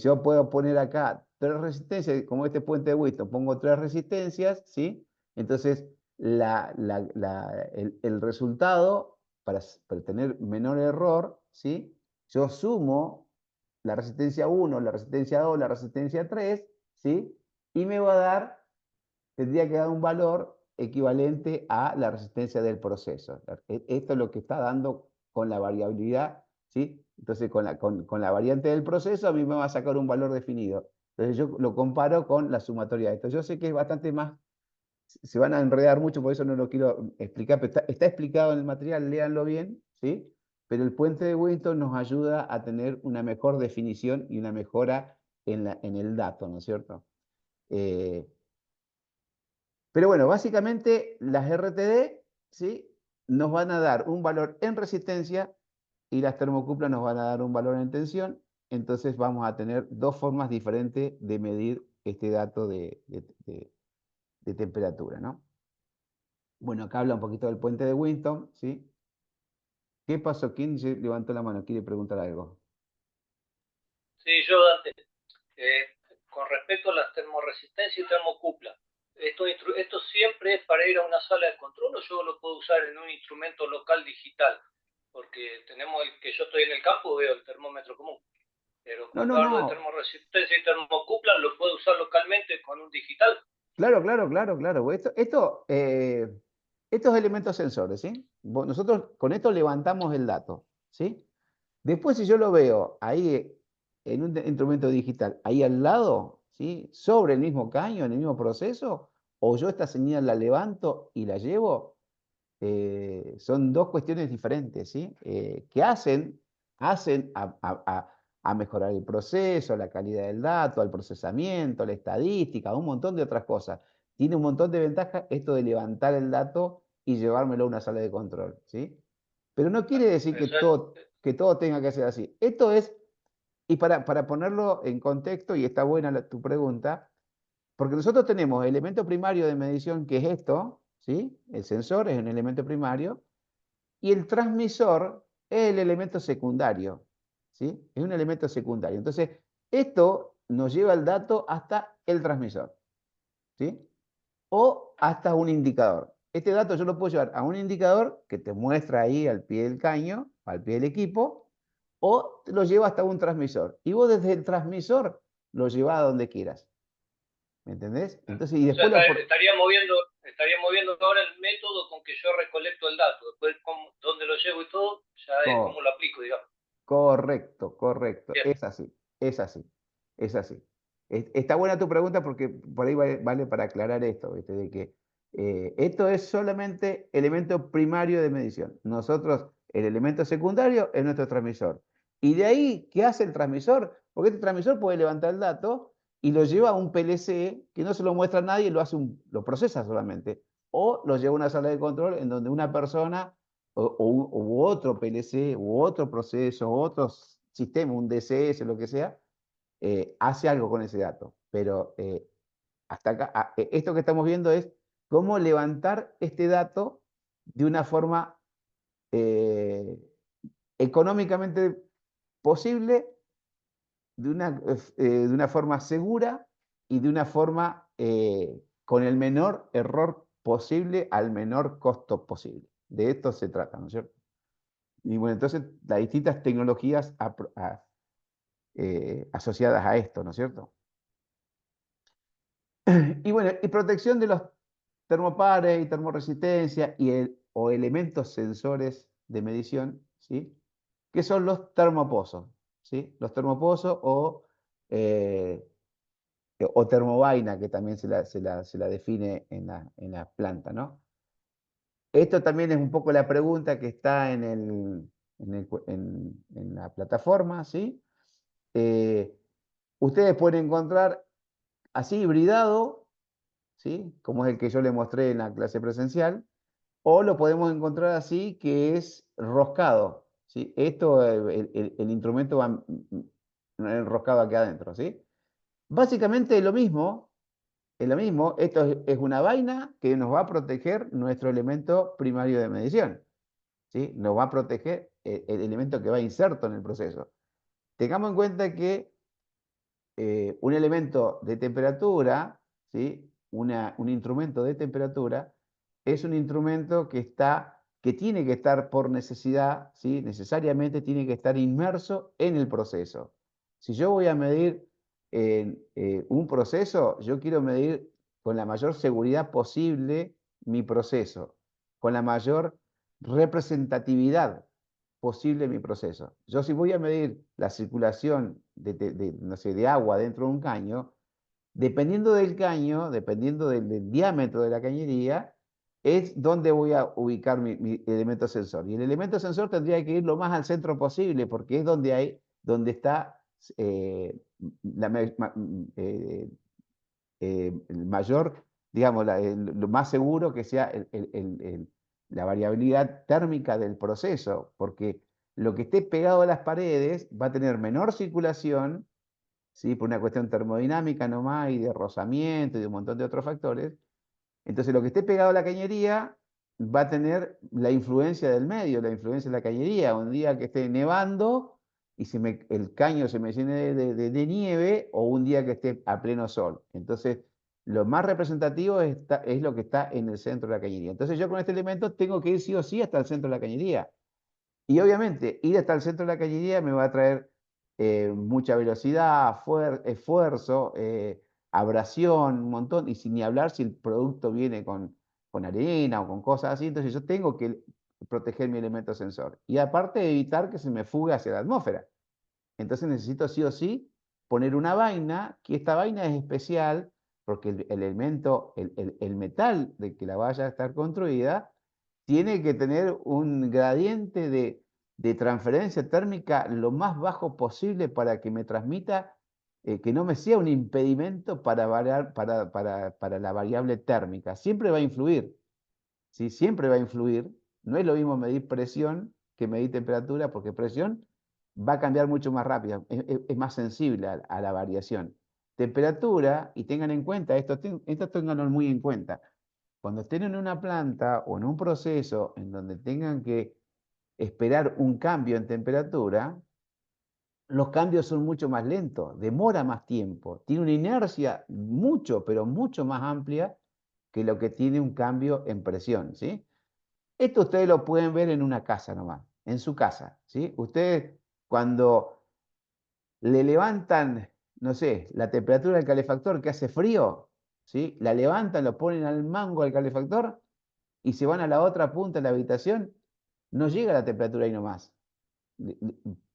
yo puedo poner acá 3 resistencias, como este puente de Winton, pongo 3 resistencias, ¿sí? Entonces, el resultado, para tener menor error, ¿sí? Yo sumo la resistencia 1, la resistencia 2, la resistencia 3, ¿sí? Y me va a dar, tendría que dar un valor equivalente a la resistencia del proceso. Esto es lo que está dando con la variabilidad, ¿sí? Entonces, con la variante del proceso, a mí me va a sacar un valor definido. Entonces, yo lo comparo con la sumatoria de esto. Yo sé que es bastante más, se van a enredar mucho, por eso no lo quiero explicar, pero está explicado en el material, léanlo bien, ¿sí? Pero el puente de Winton nos ayuda a tener una mejor definición y una mejora en el dato, ¿no es cierto? Eh, pero bueno, básicamente las RTD, ¿sí? Nos van a dar un valor en resistencia y las termocuplas nos van a dar un valor en tensión. Entonces vamos a tener dos formas diferentes de medir este dato de temperatura, ¿no? Bueno, acá habla un poquito del puente de Winton, ¿sí? ¿Qué pasó? ¿Quién levantó la mano? ¿Quiere preguntar algo? Sí, yo, Dante, con respecto a las termoresistencias y termocupla, ¿esto siempre es para ir a una sala de control o yo lo puedo usar en un instrumento local digital? Porque tenemos que yo estoy en el campo, veo el termómetro común, pero No, cuando no, hablo de no. termoresistencia y termocupla, lo puedo usar localmente con un digital. Claro, claro, claro, claro. Estos elementos sensores, ¿sí? Nosotros con esto levantamos el dato, ¿sí? Después, si yo lo veo ahí en un instrumento digital, ahí al lado, ¿sí? Sobre el mismo caño, en el mismo proceso, o yo esta señal la levanto y la llevo, son dos cuestiones diferentes, ¿sí? Que hacen a mejorar el proceso, la calidad del dato, el procesamiento, la estadística, un montón de otras cosas. tiene un montón de ventajas esto de levantar el dato y llevármelo a una sala de control, ¿sí? Pero no quiere decir que todo tenga que ser así. Esto es, y para ponerlo en contexto, y está buena tu pregunta, porque nosotros tenemos el elemento primario de medición, que es esto, ¿sí? El sensor es un elemento primario, y el transmisor es el elemento secundario, ¿sí? Es un elemento secundario. Entonces, esto nos lleva el dato hasta el transmisor, ¿sí? O hasta un indicador. Este dato yo lo puedo llevar a un indicador que te muestra ahí al pie del caño, al pie del equipo, o te lo lleva hasta un transmisor. Y vos desde el transmisor lo llevas a donde quieras. ¿Me entendés? Entonces, y O sea, después estaría moviendo ahora el método con que yo recolecto el dato. Después, dónde lo llevo y todo, ya es Co- cómo lo aplico, digamos. Correcto, correcto. Bien. Es así, es así, es así. Está buena tu pregunta porque por ahí vale para aclarar esto, ¿viste? De que esto es solamente elemento primario de medición. Nosotros, el elemento secundario es nuestro transmisor. Y de ahí, ¿qué hace el transmisor? Porque este transmisor puede levantar el dato y lo lleva a un PLC que no se lo muestra a nadie, lo procesa solamente. O lo lleva a una sala de control en donde una persona u otro PLC, u otro proceso, u otro sistema, un DCS, lo que sea, hace algo con ese dato. Pero hasta acá, esto que estamos viendo es cómo levantar este dato de una forma eh, económicamente posible, de una forma segura y de una forma con el menor error posible al menor costo posible. De esto se trata, ¿no es cierto? Y bueno, entonces las distintas tecnologías asociadas a esto, ¿no es cierto? Y bueno, y protección de los termopares y termoresistencia o elementos sensores de medición, ¿sí? Que son los termopozos, ¿sí? Los termopozos eh, o termovaina, que también se la define en la planta, ¿no? Esto también es un poco la pregunta que está en la plataforma, ¿sí? Ustedes pueden encontrar así hibridado, ¿sí? Como es el que yo les mostré en la clase presencial, o lo podemos encontrar así, que es roscado, ¿sí? Esto, el instrumento va enroscado aquí adentro, ¿sí? Básicamente es lo mismo, esto es una vaina que nos va a proteger nuestro elemento primario de medición, ¿sí? Nos va a proteger el elemento que va inserto en el proceso. Tengamos en cuenta que un elemento de temperatura, ¿sí? Un instrumento de temperatura, es un instrumento que tiene que estar por necesidad, ¿sí? Necesariamente tiene que estar inmerso en el proceso. Si yo voy a medir un proceso, yo quiero medir con la mayor seguridad posible mi proceso, con la mayor representatividad posible mi proceso. Yo si voy a medir la circulación no sé, de agua dentro de un caño, dependiendo del caño, dependiendo del diámetro de la cañería, es donde voy a ubicar mi elemento sensor. Y el elemento sensor tendría que ir lo más al centro posible, porque es donde está el mayor, digamos, lo más seguro que sea la variabilidad térmica del proceso, porque lo que esté pegado a las paredes va a tener menor circulación, ¿sí? Por una cuestión termodinámica nomás y de rozamiento y de un montón de otros factores. Entonces, lo que esté pegado a la cañería va a tener la influencia del medio, la influencia de la cañería. Un día que esté nevando y el caño se me llene de nieve, o un día que esté a pleno sol. Entonces, lo más representativo es lo que está en el centro de la cañería. Entonces, yo con este elemento tengo que ir sí o sí hasta el centro de la cañería. Y obviamente, ir hasta el centro de la cañería me va a traer mucha velocidad, esfuerzo, abrasión, un montón, y sin ni hablar si el producto viene con arena o con cosas así, entonces yo tengo que proteger mi elemento sensor. Y aparte evitar que se me fugue hacia la atmósfera. Entonces necesito sí o sí poner una vaina, que esta vaina es especial porque el elemento, el metal de que la vaya a estar construida, tiene que tener un gradiente de transferencia térmica lo más bajo posible para que me transmita que no me sea un impedimento para, para la variable térmica. Siempre va a influir, ¿sí? Siempre va a influir. No es lo mismo medir presión que medir temperatura, porque presión va a cambiar mucho más rápido, es más sensible a la variación. Temperatura, y tengan en cuenta, esto ténganlo muy en cuenta, cuando estén en una planta o en un proceso en donde tengan que esperar un cambio en temperatura, los cambios son mucho más lentos, demora más tiempo, tiene una inercia mucho, pero mucho más amplia que lo que tiene un cambio en presión, ¿sí? Esto ustedes lo pueden ver en una casa nomás, en su casa, ¿sí? Ustedes cuando le levantan, no sé, la temperatura del calefactor que hace frío, ¿sí? La levantan, lo ponen al mango al calefactor y se van a la otra punta de la habitación, no llega la temperatura ahí nomás.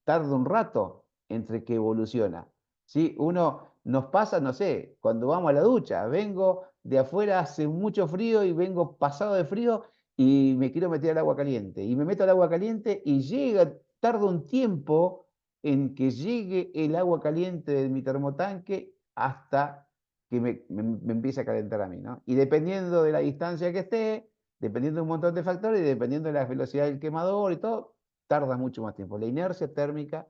Tarda un rato entre que evoluciona. ¿Sí? Uno nos pasa, no sé, cuando vamos a la ducha, vengo de afuera, hace mucho frío y vengo pasado de frío y me quiero meter al agua caliente. Y me meto al agua caliente y tarda un tiempo en que llegue el agua caliente de mi termotanque hasta que me empiece a calentar a mí, ¿no? Y dependiendo de la distancia que esté, dependiendo de un montón de factores y dependiendo de la velocidad del quemador y todo, tarda mucho más tiempo. La inercia térmica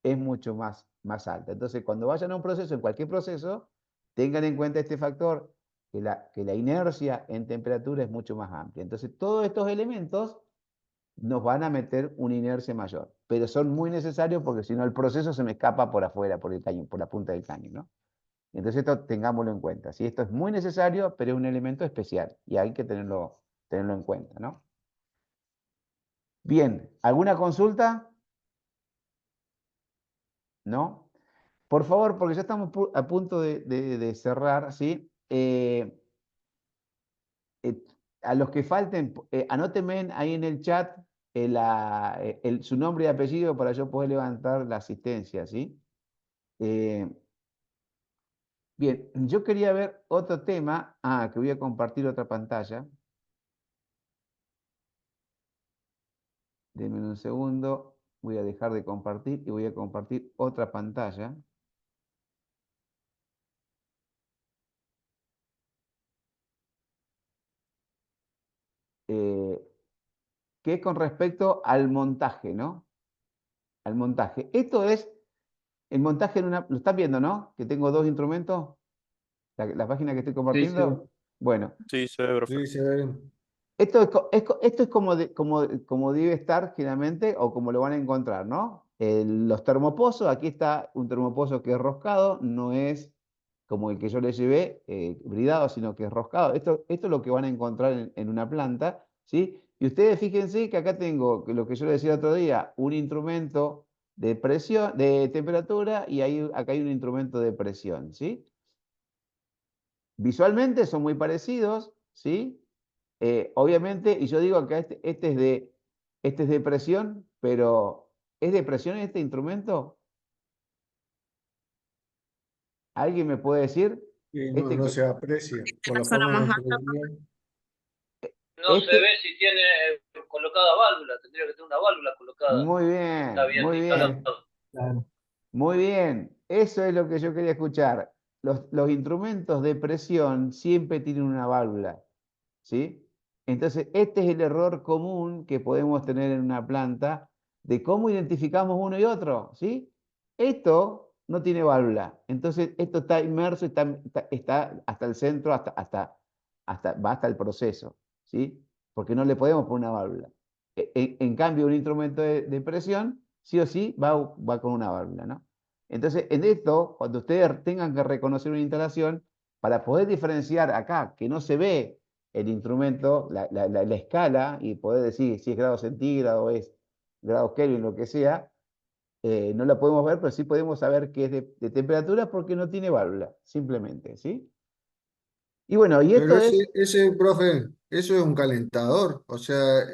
es mucho más alta. Entonces, cuando vayan a un proceso, en cualquier proceso, tengan en cuenta este factor, que la inercia en temperatura es mucho más amplia. Entonces, todos estos elementos nos van a meter una inercia mayor, pero son muy necesarios porque si no el proceso se me escapa por afuera, por el caño, por la punta del caño, ¿no? Entonces esto tengámoslo en cuenta. ¿Sí? Esto es muy necesario, pero es un elemento especial y hay que tenerlo en cuenta, ¿no? Bien, ¿alguna consulta? ¿No? Por favor, porque ya estamos a punto de cerrar, ¿sí? Eh, a los que falten, anótenme ahí en el chat su nombre y apellido para yo poder levantar la asistencia, ¿sí? Eh, bien, yo quería ver otro tema. Que voy a compartir otra pantalla. Denme un segundo. Voy a dejar de compartir y voy a compartir otra pantalla. Eh, que es con respecto al montaje, ¿no? Al montaje. Esto es el montaje en una... ¿Lo están viendo, no? Que tengo dos instrumentos. La página que estoy Sí, sí. compartiendo. Bueno, Sí, se ve, profe. Sí, se ve bien. esto es como debe estar generalmente o como lo van a encontrar, ¿no? Los termopozos, aquí está un termopozo que es roscado, no es como el que yo le llevé, bridado, sino que es roscado. Esto es lo que van a encontrar en una planta, ¿sí? Y ustedes fíjense que acá tengo lo que yo les decía el otro día, un instrumento de presión, de temperatura, y acá hay un instrumento de presión, ¿sí? Visualmente son muy parecidos, ¿sí? Obviamente, y yo digo que este es de presión, pero ¿es de presión este instrumento? ¿Alguien me puede decir? Sí, Este, no se aprecia por la Suena forma de más construcción. No se este, ve si tiene colocada válvula, tendría que tener una válvula colocada. muy Está bien, bien muy instalado. bien, Claro. muy bien. Eso es lo que yo quería escuchar. Los instrumentos de presión siempre tienen una válvula, ¿sí? Entonces, este es el error común que podemos tener en una planta de cómo identificamos uno y otro, ¿sí? Esto no tiene válvula, entonces esto está inmerso, está hasta el centro, va hasta el proceso, ¿sí? Porque no le podemos poner una válvula. En cambio, un instrumento de presión, sí o sí, va con una válvula, ¿no? Entonces, en esto, cuando ustedes tengan que reconocer una instalación, para poder diferenciar acá, que no se ve el instrumento, la escala, y poder decir si es grado centígrado, es grado Kelvin, lo que sea, no la podemos ver, pero sí podemos saber que es de temperatura porque no tiene válvula, simplemente, ¿sí? Y bueno, y Pero esto es profe, eso es un calentador. O sea,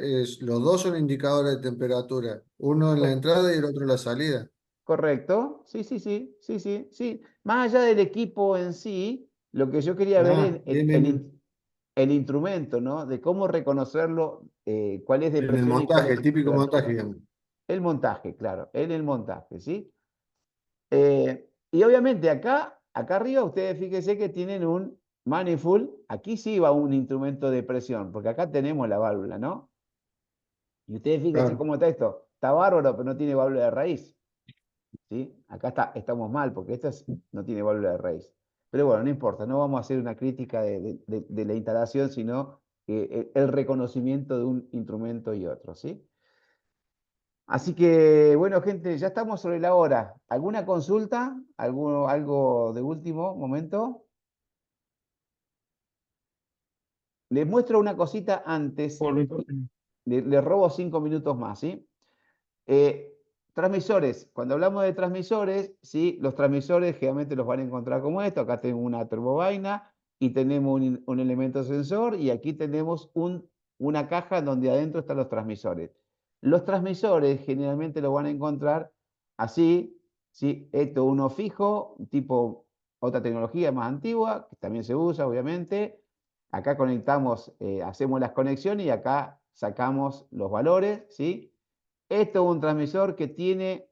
los dos son indicadores de temperatura. Uno en la co- entrada y el otro en la salida. correcto, sí, sí, sí, sí, sí, sí. Más allá del equipo en sí, lo que yo quería ver es Bien, bien. el instrumento, ¿no? De cómo reconocerlo, cuál es de En el presión y cuál montaje, es el de típico montaje, temperatura. digamos. El montaje, claro, en el montaje, ¿sí? Eh, Y obviamente acá arriba ustedes fíjense que tienen un manifold, aquí sí va un instrumento de presión, porque acá tenemos la válvula, ¿no? Y ustedes fíjense Claro. cómo está esto. Está bárbaro, pero no tiene válvula de raíz. ¿Sí? Acá estamos mal, porque no tiene válvula de raíz. Pero bueno, no importa, no vamos a hacer una crítica de la instalación, sino el reconocimiento de un instrumento y otro, ¿sí? Así que, bueno, gente, ya estamos sobre la hora. ¿Alguna consulta? ¿Algo de último momento? Les muestro una cosita antes. Les robo 5 minutos más, ¿sí? Eh, Transmisores. Cuando hablamos de transmisores, ¿sí? Los transmisores generalmente los van a encontrar como esto. Acá tenemos una turbovaina y tenemos un elemento sensor y aquí tenemos una caja donde adentro están los transmisores. Los transmisores generalmente los van a encontrar así, ¿sí? Esto uno fijo, tipo otra tecnología más antigua, que también se usa obviamente. Acá conectamos, hacemos las conexiones y acá sacamos los valores, ¿sí? Esto es un transmisor que tiene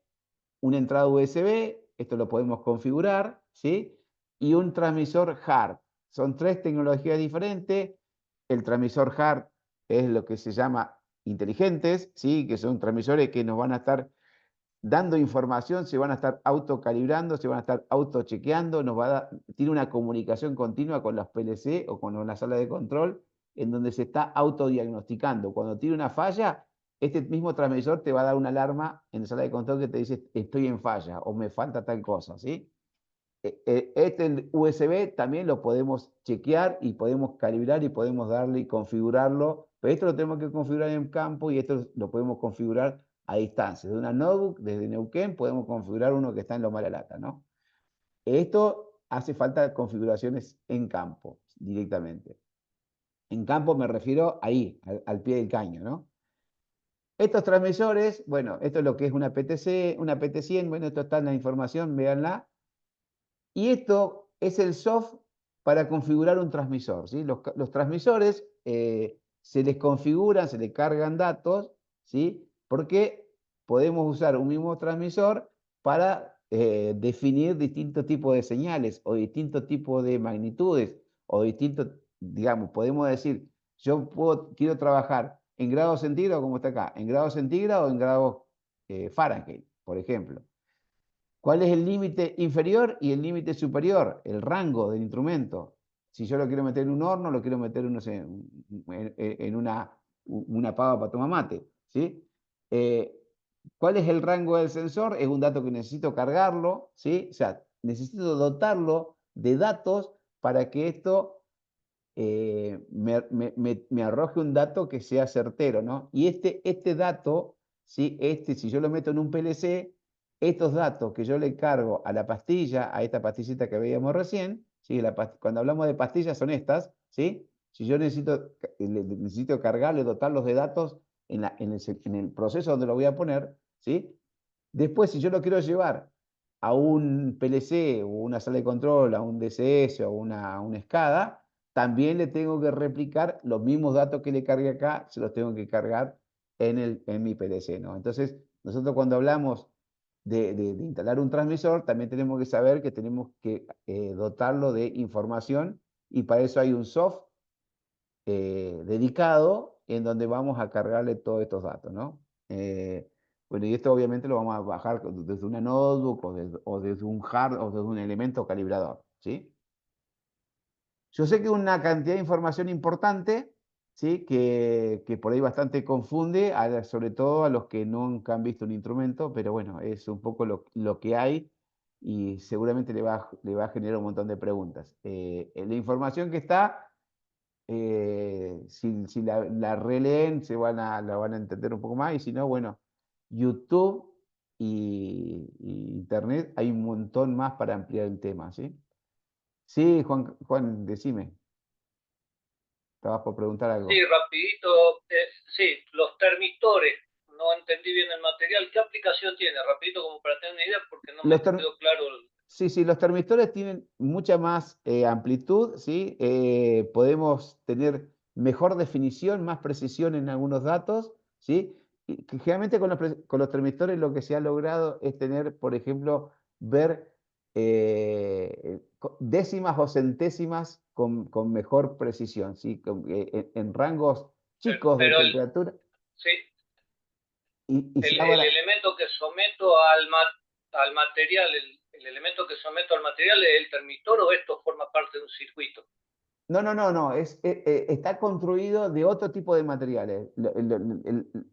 una entrada USB, esto lo podemos configurar, ¿sí? Y un transmisor hard. Son 3 tecnologías diferentes. El transmisor hard es lo que se llama inteligentes, ¿sí? Que son transmisores que nos van a estar dando información, se van a estar autocalibrando, se van a estar autochequeando, tiene una comunicación continua con los PLC o con la sala de control, en donde se está autodiagnosticando. Cuando tiene una falla, este mismo transmisor te va a dar una alarma en la sala de control que te dice estoy en falla o me falta tal cosa, ¿sí? Este USB también lo podemos chequear y podemos calibrar y podemos darle y configurarlo, pero esto lo tenemos que configurar en campo y esto lo podemos configurar a distancia. De una notebook, desde Neuquén, podemos configurar uno que está en Loma de la Lata, ¿no? Esto hace falta configuraciones en campo, directamente. En campo me refiero ahí, al pie del caño, ¿no? Estos transmisores, bueno, esto es lo que es una PTC, una PT100, bueno, esto está en la información, véanla. Y esto es el soft para configurar un transmisor, ¿sí? Los transmisores se les configuran, se les cargan datos, ¿sí? Porque podemos usar un mismo transmisor para definir distintos tipos de señales o distintos tipos de magnitudes o distintos, digamos, podemos decir, quiero trabajar en grados centígrados, como está acá, en grados centígrados o en grados Fahrenheit, por ejemplo. ¿Cuál es el límite inferior y el límite superior? El rango del instrumento. Si yo lo quiero meter en un horno, lo quiero meter no sé, en una pava para tomar mate, ¿sí? ¿Cuál es el rango del sensor? Es un dato que necesito cargarlo, ¿sí? O sea, necesito dotarlo de datos para que esto me arroje un dato que sea certero, ¿no? Y este dato, ¿sí? Si yo lo meto en un PLC, estos datos que yo le cargo a la pastilla, a esta pastillita que veíamos recién, ¿sí? Cuando hablamos de pastillas son estas, ¿sí? Si yo necesito cargarle, dotarlos de datos en el proceso donde lo voy a poner, ¿sí? Después, si yo lo quiero llevar a un PLC o una sala de control, a un DCS o una SCADA, también le tengo que replicar los mismos datos que le cargué acá, se los tengo que cargar en mi PLC, ¿no? Entonces, nosotros cuando hablamos de instalar un transmisor, también tenemos que saber que tenemos que dotarlo de información y para eso hay un soft dedicado en donde vamos a cargarle todos estos datos, ¿no? Bueno, y esto obviamente lo vamos a bajar desde una notebook o desde un hard o desde un elemento calibrador, ¿sí? Yo sé que una cantidad de información importante, ¿sí? Que por ahí bastante confunde, sobre todo a los que nunca han visto un instrumento, pero bueno, es un poco lo que hay y seguramente le va a generar un montón de preguntas. La información que está si la releen, la van a entender un poco más, y si no, bueno, YouTube y Internet, hay un montón más para ampliar el tema, ¿sí? Sí, Juan, decime, estabas por preguntar Sí, algo. rapidito, sí, los termistores, no entendí bien el material, ¿qué aplicación tiene? Rapidito como para tener una idea porque no me Los, ter- quedó claro. Sí, los termistores tienen mucha más amplitud, ¿sí? Podemos tener mejor definición, más precisión en algunos datos, ¿sí? Y que generalmente con los termistores lo que se ha logrado es tener, por ejemplo, ver décimas o centésimas con mejor precisión, ¿sí? En rangos chicos de Pero temperatura. sí, Y se el elemento que someto al material, el elemento que someto al material es el termistor, o esto forma parte de un circuito. No, está construido de otro tipo de materiales.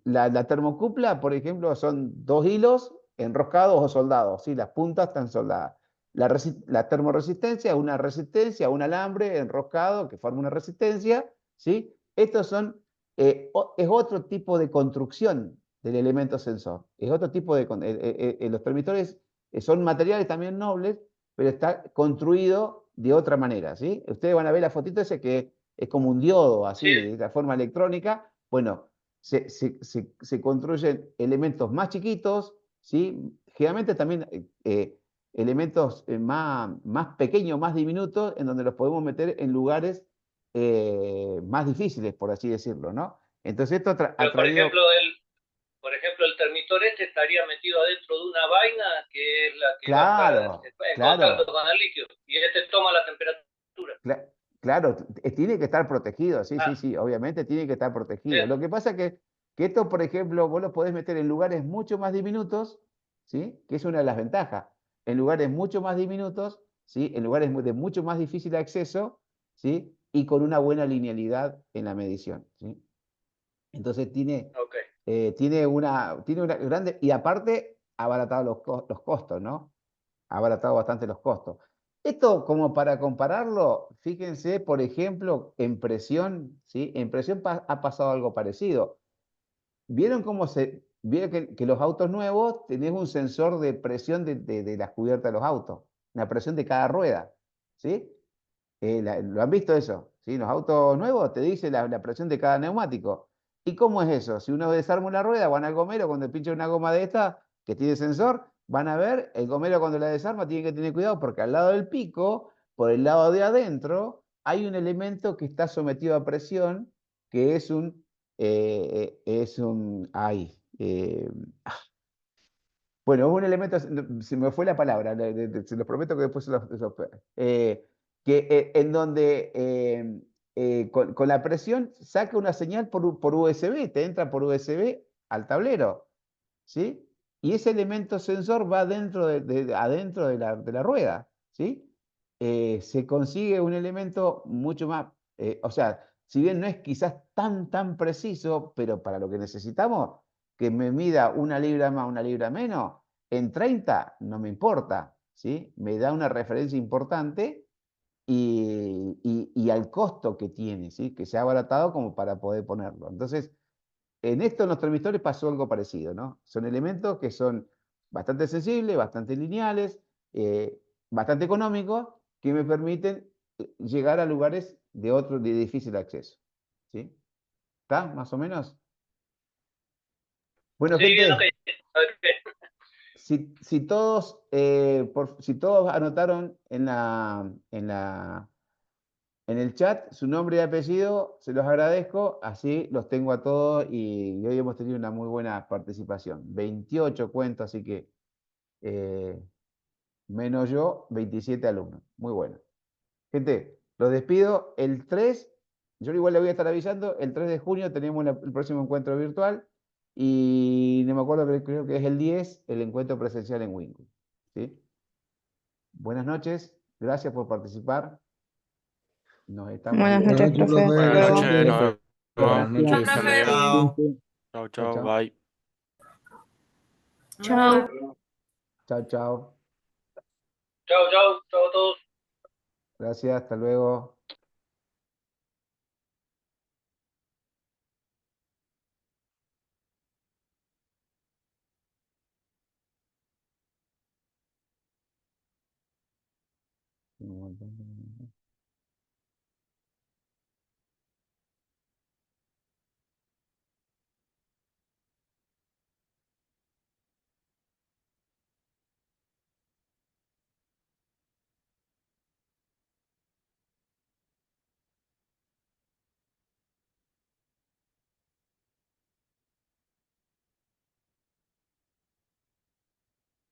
La termocupla, por ejemplo, son dos hilos enroscados o soldados, ¿sí? Las puntas están soldadas. La termoresistencia es una resistencia, un alambre enroscado que forma una resistencia, ¿sí? Estos son, es otro tipo de construcción del elemento sensor. Es otro tipo de... los termistores son materiales también nobles, pero está construido de otra manera, ¿sí? Ustedes van a ver la fotito ese que es como un diodo, así, Sí, de esta forma electrónica. Bueno, se construyen elementos más chiquitos, ¿sí? Generalmente también elementos más pequeños, más diminutos, en donde los podemos meter en lugares más difíciles, por así decirlo, ¿no? Entonces esto ha pero traído... por ejemplo, el termistor este estaría metido adentro de una vaina que es la que va a estar Claro, en contacto claro. con el líquido, y este toma la temperatura. Claro, tiene que estar protegido, sí, Ah, sí, obviamente tiene que estar protegido. bien, Lo que pasa es que esto, por ejemplo, vos lo podés meter en lugares mucho más diminutos, ¿sí? Que es una de las ventajas. En lugares mucho más diminutos, ¿sí? En lugares de mucho más difícil acceso, ¿sí? Y con una buena linealidad en la medición, ¿sí? Entonces ok. tiene una grande, y aparte ha abaratado los costos, ¿no? Ha abaratado bastante los costos. Esto, como para compararlo, fíjense, por ejemplo, en presión, ¿sí? En presión ha pasado algo parecido. ¿Vieron que los autos nuevos tenés un sensor de presión de las cubiertas de los autos? Una presión de cada rueda, ¿sí? ¿Lo han visto eso? ¿Sí? Los autos nuevos te dice la presión de cada neumático. ¿Y cómo es eso? Si uno desarma una rueda, van al gomero, cuando pincha una goma de esta que tiene sensor, van a ver, el gomero cuando la desarma tiene que tener cuidado porque al lado del pico, por el lado de adentro, hay un elemento que está sometido a presión, que ay, bueno, es un elemento, se me fue la palabra, se los prometo que después eh, en donde con la presión saca una señal por USB, te entra por USB al tablero, ¿sí? Y ese elemento sensor va adentro de la rueda, ¿sí? Se consigue un elemento mucho más, o sea, si bien no es quizás tan preciso, pero para lo que necesitamos, que me mida una libra más, una libra menos, en 30 no me importa, ¿sí? Me da una referencia importante y al costo que tiene, ¿sí? Que se ha abaratado como para poder ponerlo. Entonces, en esto en los transmistores pasó algo parecido, ¿no? Son elementos que son bastante sensibles, bastante lineales, bastante económicos, que me permiten llegar a lugares de difícil acceso, ¿sí? ¿Está? ¿Más o menos? Bueno, Sí, bien, ok. gente, Ok. si todos anotaron en el chat su nombre y apellido, se los agradezco, así los tengo a todos y hoy hemos tenido una muy buena participación. 28 cuentos, así que eh, menos yo, 27 alumnos. Muy bueno. Gente, los despido. El 3, yo igual le voy a estar avisando, el 3 de junio tenemos el próximo encuentro virtual y no me acuerdo, pero creo que es el 10, el encuentro presencial en Winco. ¿Sí? Buenas noches, gracias por participar. Nos estamos Buenas viendo. Buenas noches, noches, profe. profe. Hasta Buenas luego. noches, Igualmente. nos Buenas vemos. Gracias. noches, Chao, hasta profe. luego. Chao, Chao, chao, chao. bye. Chao. Chao, chao. Chao, chao, chao a todos. Gracias, hasta luego. Un montón de-